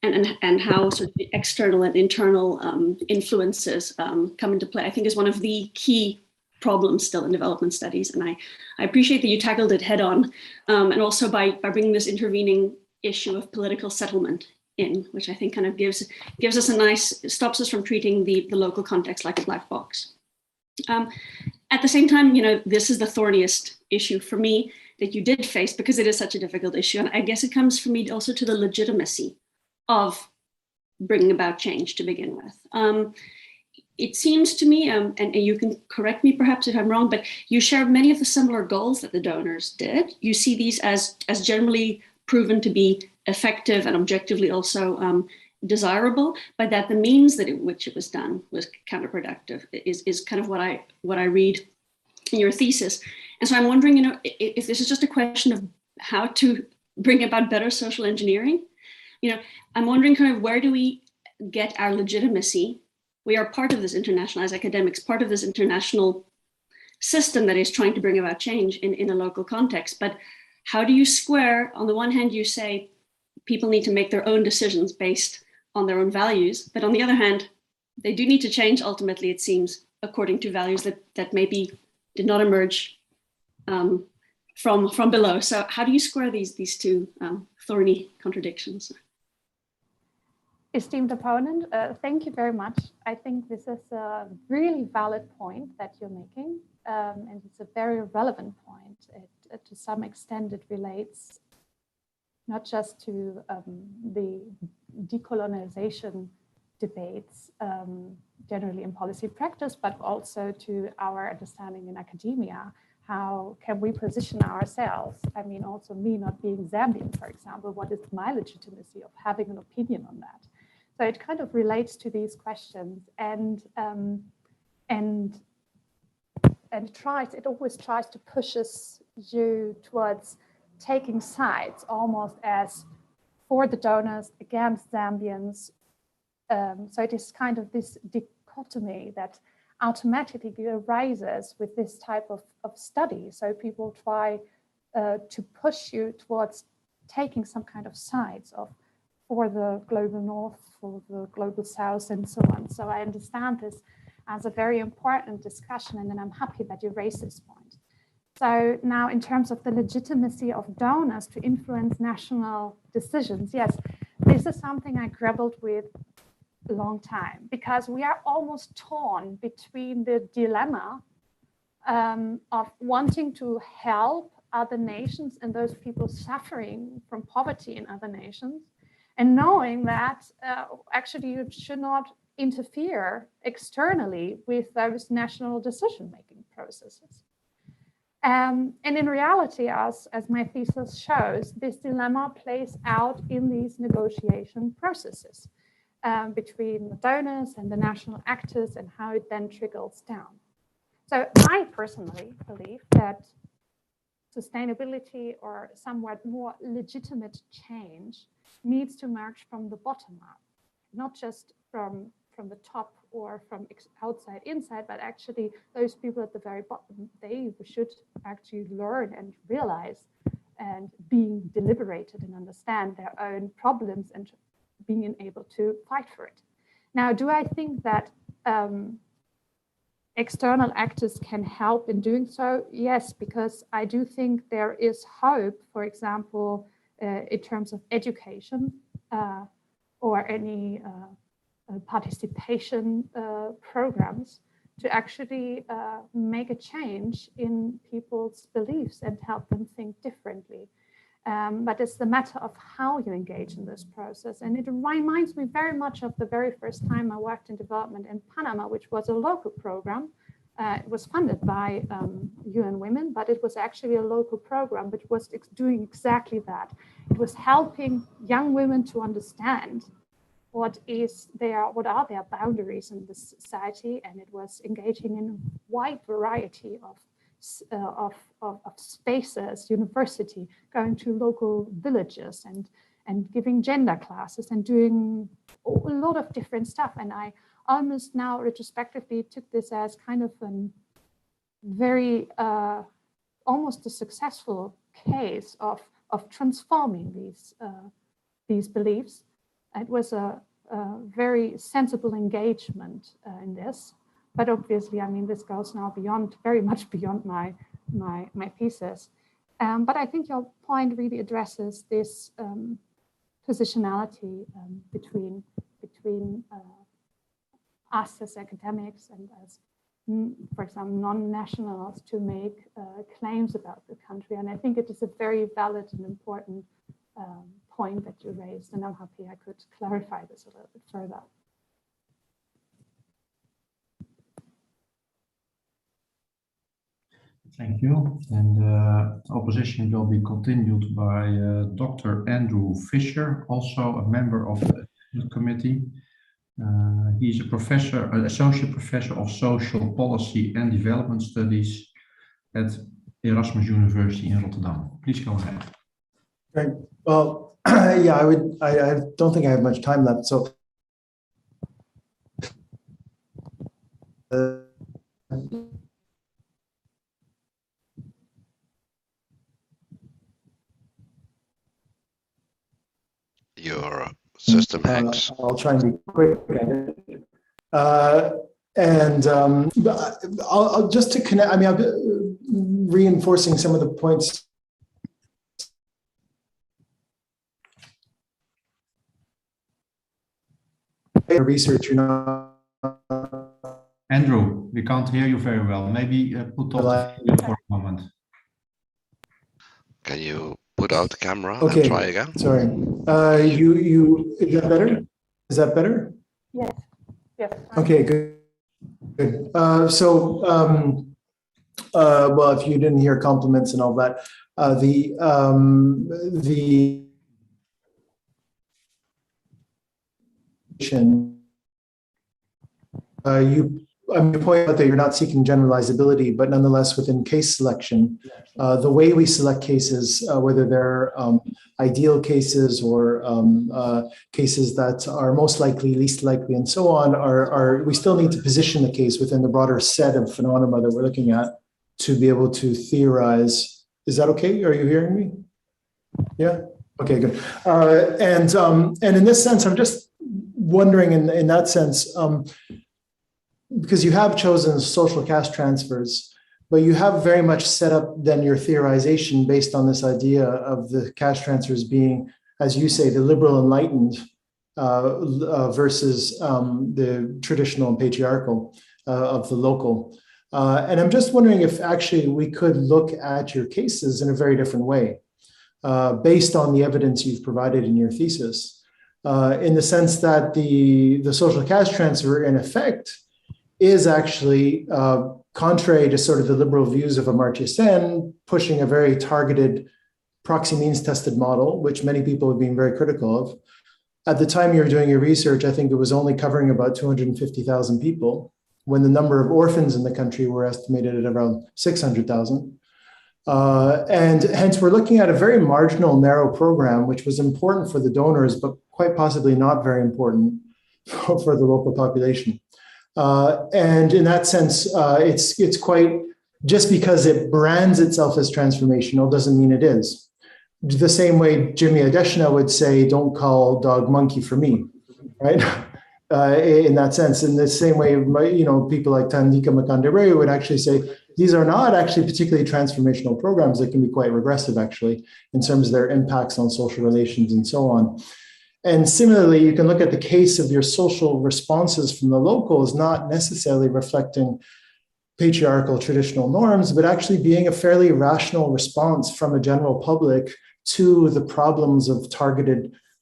And how sort of the external and internal influences come into play, I think is one of the key problems still in development studies. And I appreciate that you tackled it head on, and also by bringing this intervening issue of political settlement in, which I think kind of gives us a nice, stops us from treating the local context like a black box. At the same time, you know, this is the thorniest issue for me that you did face because it is such a difficult issue. And I guess it comes for me also to the legitimacy of bringing about change to begin with. it seems to me, and you can correct me perhaps if I'm wrong, but you share many of the similar goals that the donors did. You see these as generally proven to be effective and objectively also desirable, but that the means that which it was done was counterproductive is kind of what I read in your thesis. And so I'm wondering, if this is just a question of how to bring about better social engineering, I'm wondering kind of where do we get our legitimacy? We are part of this international, as academics, part of this international system that is trying to bring about change in a local context. But how do you square, on the one hand, you say people need to make their own decisions based on their own values, but on the other hand, they do need to change ultimately, it seems, according to values that maybe did not emerge from below. So how do you square these two thorny contradictions? Esteemed opponent, thank you very much. I think this is a really valid point that you're making, and it's a very relevant point. To some extent, it relates not just to the decolonization debates generally in policy practice, but also to our understanding in academia. How can we position ourselves? I mean, also me not being Zambian, for example, what is my legitimacy of having an opinion on that? So it kind of relates to these questions, and it always tries to pushes you towards taking sides, almost as for the donors against Zambians. So it is kind of this dichotomy that automatically arises with this type of study. So people try to push you towards taking some kind of sides for the global north, for the global south, and so on. So I understand this as a very important discussion, and then I'm happy that you raised this point. So now in terms of the legitimacy of donors to influence national decisions, yes, this is something I grappled with a long time, because we are almost torn between the dilemma of wanting to help other nations and those people suffering from poverty in other nations, and knowing that actually you should not interfere externally with those national decision-making processes. And in reality, as my thesis shows, this dilemma plays out in these negotiation processes between the donors and the national actors, and how it then trickles down. So I personally believe that sustainability or somewhat more legitimate change needs to emerge from the bottom up, not just from the top or from outside inside, but actually those people at the very bottom, they should actually learn and realize and being deliberated and understand their own problems and being able to fight for it. Now, do I think that external actors can help in doing so? Yes, because I do think there is hope, for example, in terms of education or any participation programs to actually make a change in people's beliefs and help them think differently. But it's the matter of how you engage in this process. And it reminds me very much of the very first time I worked in development in Panama, which was a local program. It was funded by UN Women, but it was actually a local program which was doing exactly that. It was helping young women to understand what are their boundaries in this society, and it was engaging in a wide variety of spaces, university, going to local villages and giving gender classes and doing a lot of different stuff. And I almost now retrospectively took this as kind of a very, almost a successful case of transforming these beliefs. It was a very sensible engagement in this. But obviously, I mean, this goes now very much beyond my thesis. But I think your point really addresses this positionality between us as academics and as, for example, non-nationals to make claims about the country. And I think it is a very valid and important point that you raised, and I'm happy I could clarify this a little bit further. Thank you. And opposition will be continued by Dr. Andrew Fisher, also a member of the committee. He's a professor, an associate professor of social policy and development studies at Erasmus University in Rotterdam. Please go ahead. Great. Well, yeah, I don't think I have much time left. So your system hangs. I'll try and be quick. I'll just to connect, I mean, I'm reinforcing some of the points. Research, Andrew, we can't hear you very well. Maybe put off the video for a moment. Can you put out the camera Okay. and try again? Sorry. Is that better? Is that better? Yes. Yes. Okay, good. Good. Well, if you didn't hear compliments and all that, you point out that you're not seeking generalizability, but nonetheless within case selection, the way we select cases, whether they're ideal cases or cases that are most likely, least likely, and so on, we still need to position the case within the broader set of phenomena that we're looking at to be able to theorize. Is that okay? Are you hearing me? Yeah. Okay, good. And in this sense, I'm just wondering in that sense, because you have chosen social caste transfers, but you have very much set up then your theorization based on this idea of the caste transfers being, as you say, the liberal enlightened versus the traditional and patriarchal of the local. And I'm just wondering if actually we could look at your cases in a very different way, based on the evidence you've provided in your thesis, in the sense that the social caste transfer, in effect, is actually contrary to sort of the liberal views of Amartya Sen, pushing a very targeted proxy means tested model, which many people have been very critical of. At the time you were doing your research, I think it was only covering about 250,000 people, when the number of orphans in the country were estimated at around 600,000. And hence we're looking at a very marginal, narrow program, which was important for the donors, but quite possibly not very important for the local population. And in that sense, it's quite, just because it brands itself as transformational doesn't mean it is. The same way Jimmy Adeshna would say, don't call dog monkey for me, right? In that sense, in the same way, people like Tandika Makandere would actually say, these are not actually particularly transformational programs that can be quite regressive, actually, in terms of their impacts on social relations and so on. And similarly, you can look at the case of your social responses from the local as not necessarily reflecting patriarchal traditional norms, but actually being a fairly rational response from a general public to the problems of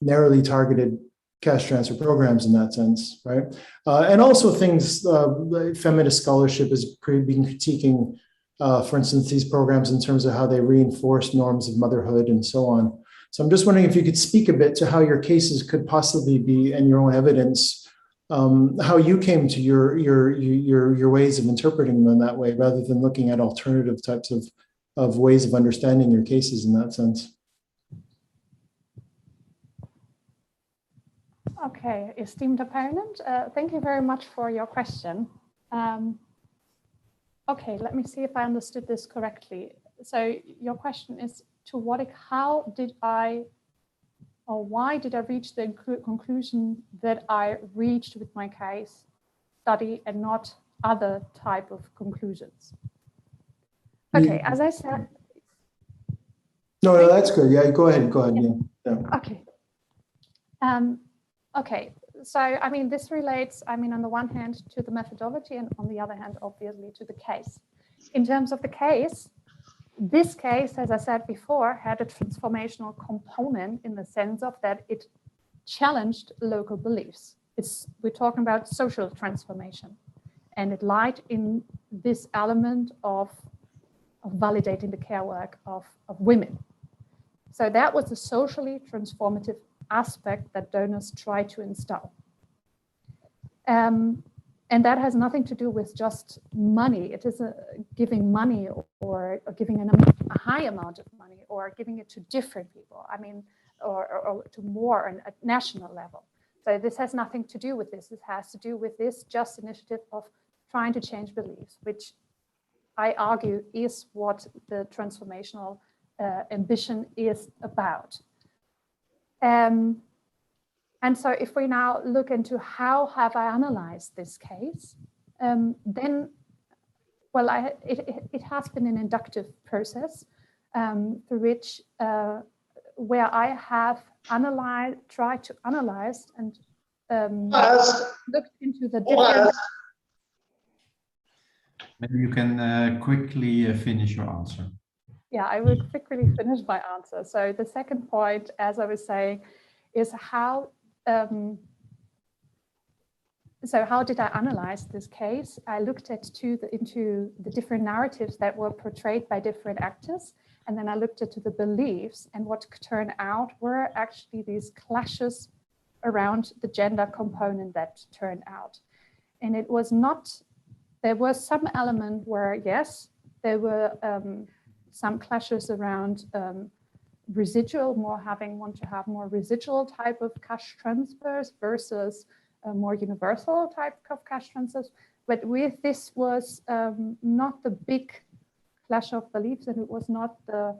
narrowly targeted caste transfer programs in that sense, right? And also things like feminist scholarship has been critiquing, for instance, these programs in terms of how they reinforce norms of motherhood and so on. So I'm just wondering if you could speak a bit to how your cases could possibly be, and your own evidence, how you came to your ways of interpreting them in that way, rather than looking at alternative types of ways of understanding your cases in that sense. Okay, esteemed opponent, thank you very much for your question. Okay, let me see if I understood this correctly. So your question is, why did I reach the conclusion that I reached with my case study and not other type of conclusions? Okay, as I said. No, that's good. Yeah, go ahead. Yeah. Okay. Okay, so I mean, this relates, on the one hand to the methodology and on the other hand, obviously, to the case. In terms of the case, this case, as I said before, had a transformational component in the sense of that it challenged local beliefs. We're talking about social transformation, and it lied in this element of validating the care work of women. So that was the socially transformative aspect that donors try to install. And that has nothing to do with just money. It is giving money or giving a high amount of money or giving it to different people. I mean, or to more on a national level. So this has nothing to do with this. It has to do with this just initiative of trying to change beliefs, which I argue is what the transformational ambition is about. And so if we now look into how have I analyzed this case, then, well, it has been an inductive process through which, where I have tried to analyze and looked into the different... Maybe you can quickly finish your answer. Yeah, I will quickly finish my answer. So the second point, as I was saying, is how did I analyze this case? I looked into the different narratives that were portrayed by different actors, and then I looked into the beliefs, and what turned out were actually these clashes around the gender component that turned out. And it was not, there was some element where, yes, there were some clashes around residual, want to have more residual type of cash transfers versus a more universal type of cash transfers. But with this was not the big clash of beliefs, and it was not the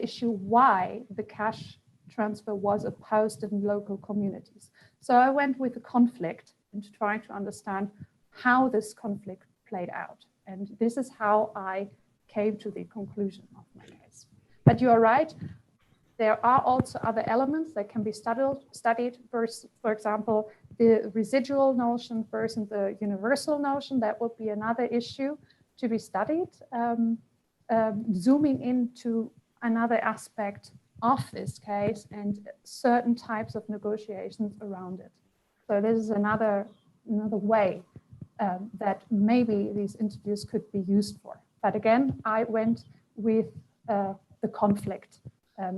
issue why the cash transfer was opposed in local communities. So I went with the conflict and trying to understand how this conflict played out. And this is how I came to the conclusion of my case. But you are right, there are also other elements that can be studied versus, for example, the residual notion versus the universal notion. That would be another issue to be studied, zooming into another aspect of this case and certain types of negotiations around it. So this is another way that maybe these interviews could be used for. But again, I went with the conflict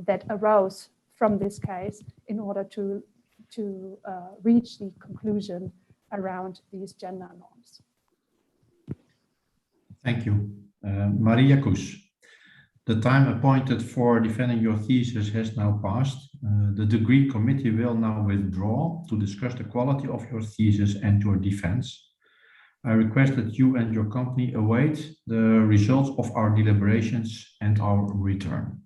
that arose from this case in order to reach the conclusion around these gender norms. Thank you. Maria Kuss, the time appointed for defending your thesis has now passed. The degree committee will now withdraw to discuss the quality of your thesis and your defense. I request that you and your company await the results of our deliberations and our return.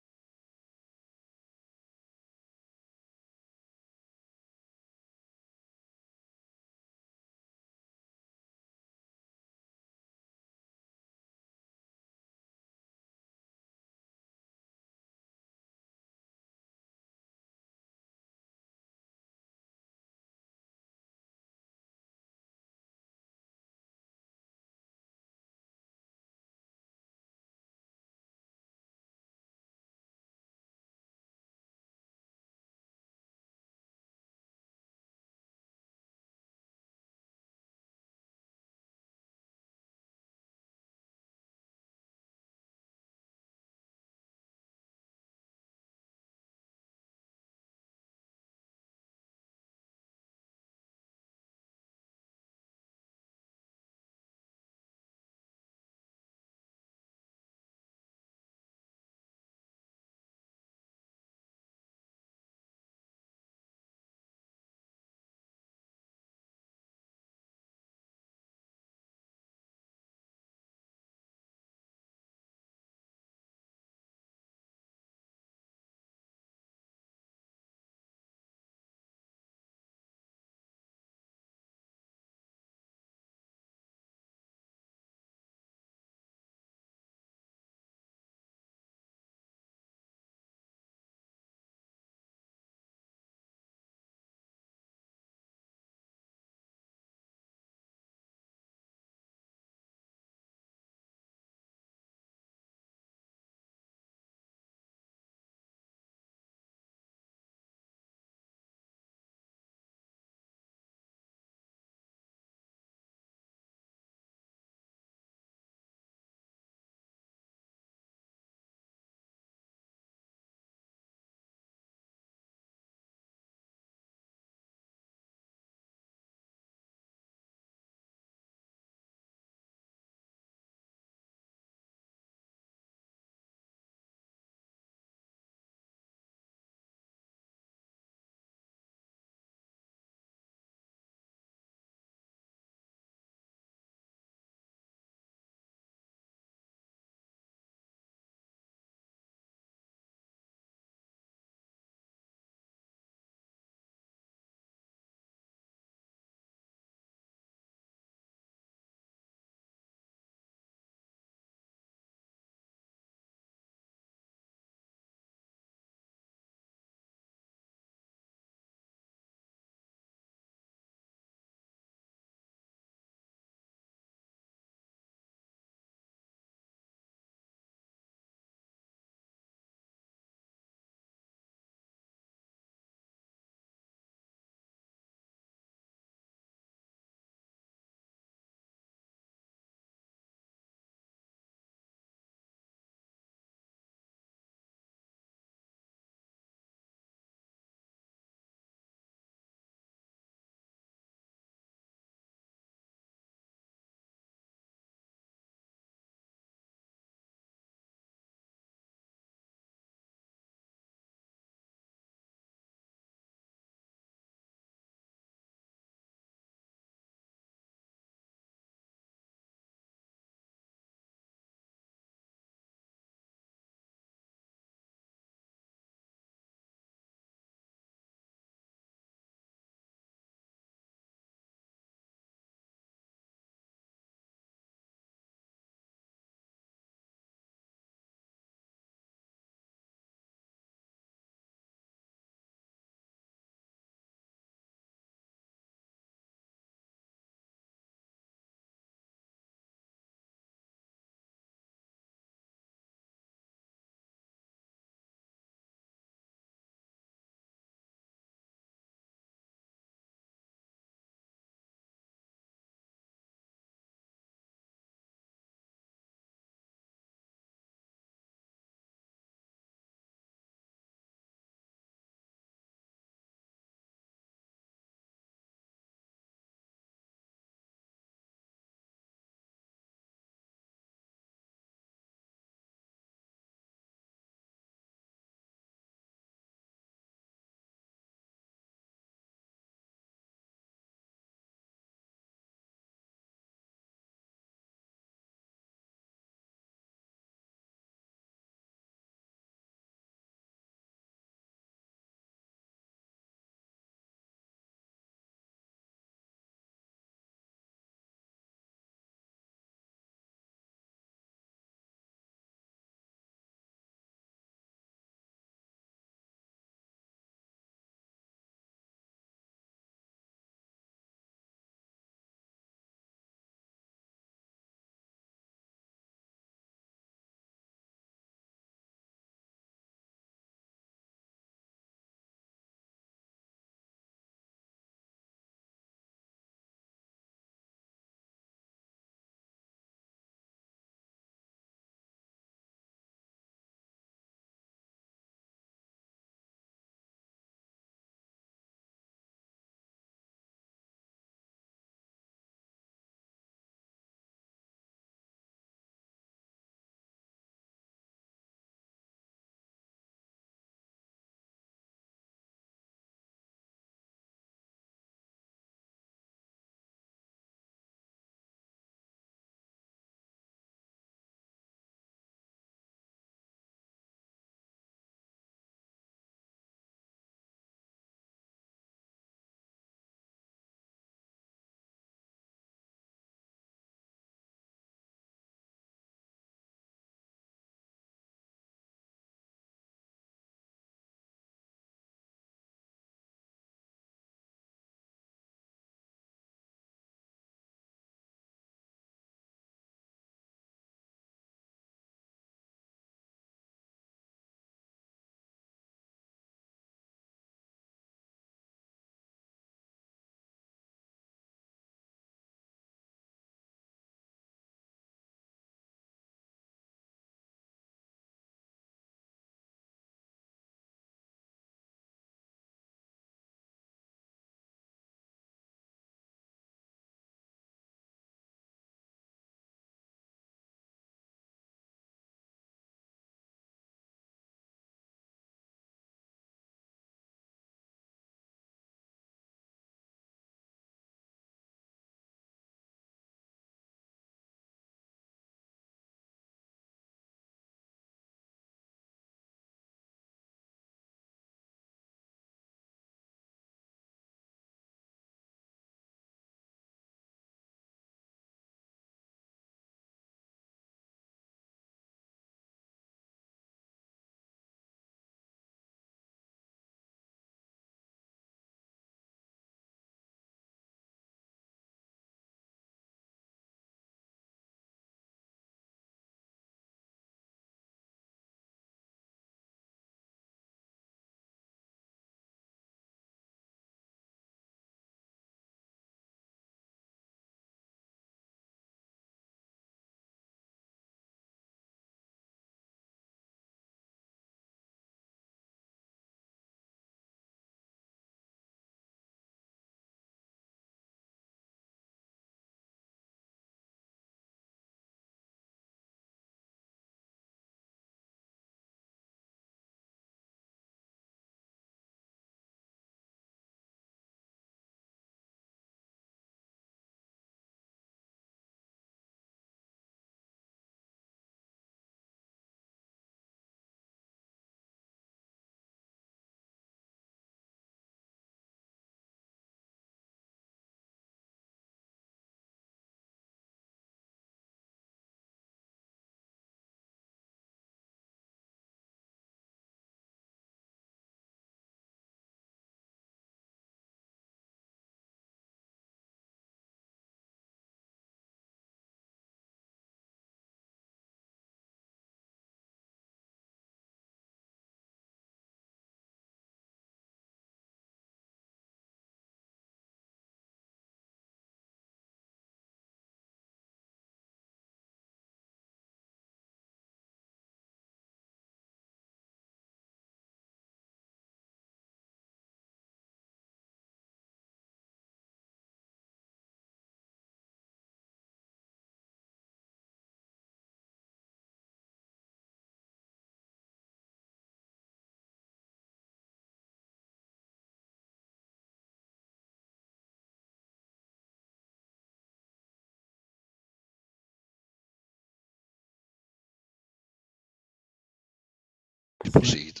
to proceed.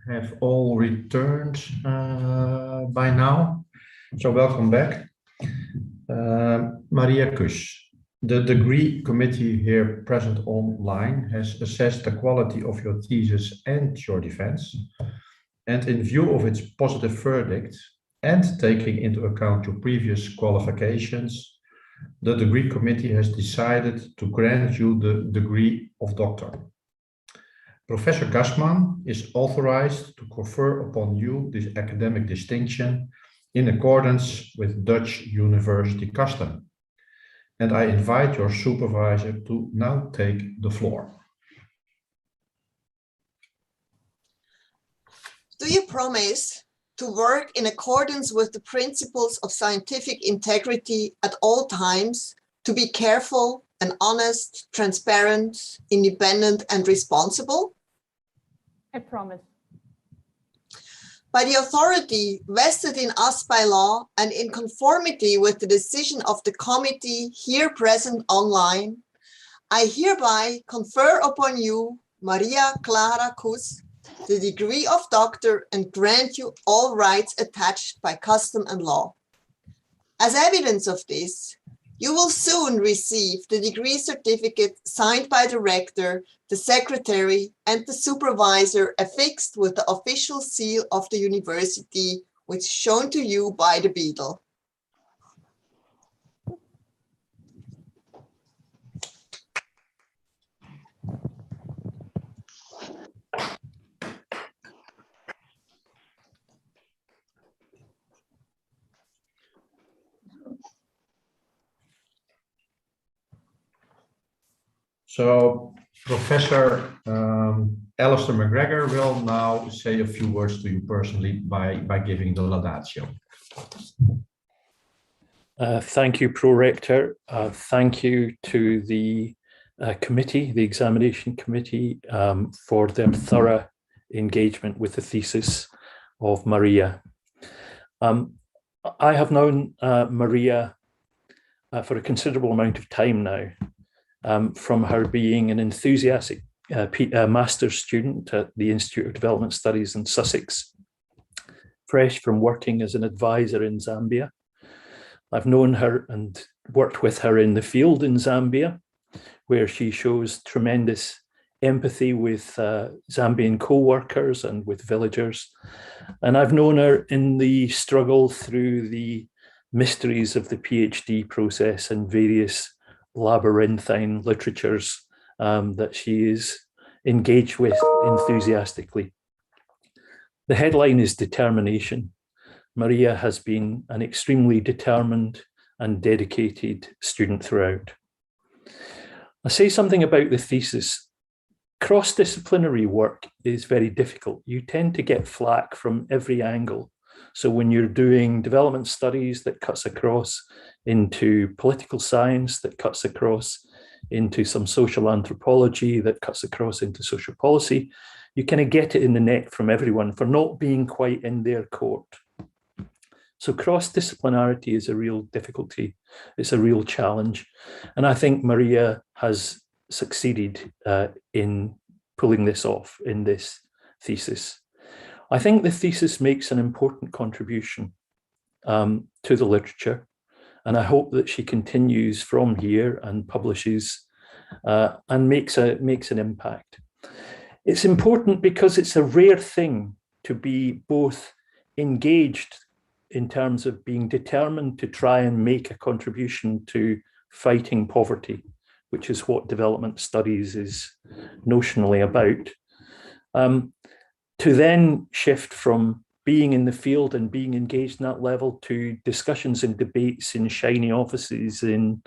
Have all returned by now. So welcome back. Maria Kuss, the degree committee here present online has assessed the quality of your thesis and your defense. And in view of its positive verdict and taking into account your previous qualifications, the degree committee has decided to grant you the degree of doctor. Professor Gassman is authorized to confer upon you this academic distinction in accordance with Dutch university custom. And I invite your supervisor to now take the floor. Do you promise to work in accordance with the principles of scientific integrity at all times, to be careful and honest, transparent, independent, and responsible? I promise. By the authority vested in us by law and in conformity with the decision of the committee here present online, I hereby confer upon you, Maria Klara Kuss, the degree of doctor and grant you all rights attached by custom and law. As evidence of this, you will soon receive the degree certificate signed by the rector, the secretary, and the supervisor affixed with the official seal of the university, which is shown to you by the beadle. So Professor Alistair McGregor will now say a few words to you personally by giving the laudatio. Thank you, Pro-Rector. Thank you to the committee, the examination committee, for their thorough engagement with the thesis of Maria. I have known Maria for a considerable amount of time now, from her being an enthusiastic master's student at the Institute of Development Studies in Sussex, fresh from working as an advisor in Zambia. I've known her and worked with her in the field in Zambia, where she shows tremendous empathy with Zambian co-workers and with villagers. And I've known her in the struggle through the mysteries of the PhD process and various labyrinthine literatures that she is engaged with enthusiastically. The headline is determination. Maria has been an extremely determined and dedicated student throughout. I'll say something about the thesis. Cross-disciplinary work is very difficult. You tend to get flack from every angle. So when you're doing development studies that cuts across into political science, that cuts across into some social anthropology, that cuts across into social policy, you kind of get it in the neck from everyone for not being quite in their court. So cross-disciplinarity is a real difficulty. It's a real challenge. And I think Maria has succeeded in pulling this off in this thesis. I think the thesis makes an important contribution to the literature, and I hope that she continues from here and publishes and makes an impact. It's important because it's a rare thing to be both engaged in terms of being determined to try and make a contribution to fighting poverty, which is what development studies is notionally about. To then shift from being in the field and being engaged in that level to discussions and debates in shiny offices in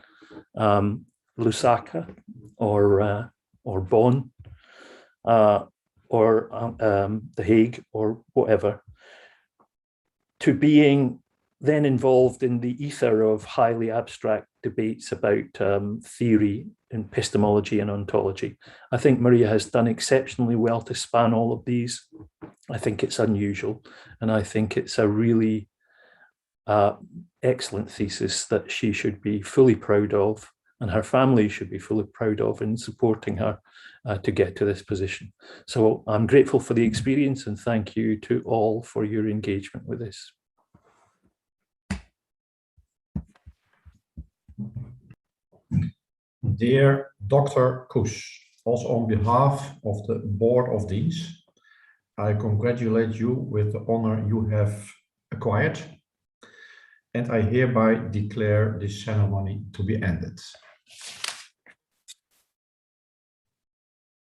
Lusaka or Bonn or The Hague or whatever, to being then involved in the ether of highly abstract debates about theory, epistemology and ontology. I think Maria has done exceptionally well to span all of these. I think it's unusual, and I think it's a really excellent thesis that she should be fully proud of, and her family should be fully proud of in supporting her to get to this position. So I'm grateful for the experience, and thank you to all for your engagement with this. Dear Dr. Kuss, also on behalf of the Board of Deans, I congratulate you with the honor you have acquired, and I hereby declare this ceremony to be ended.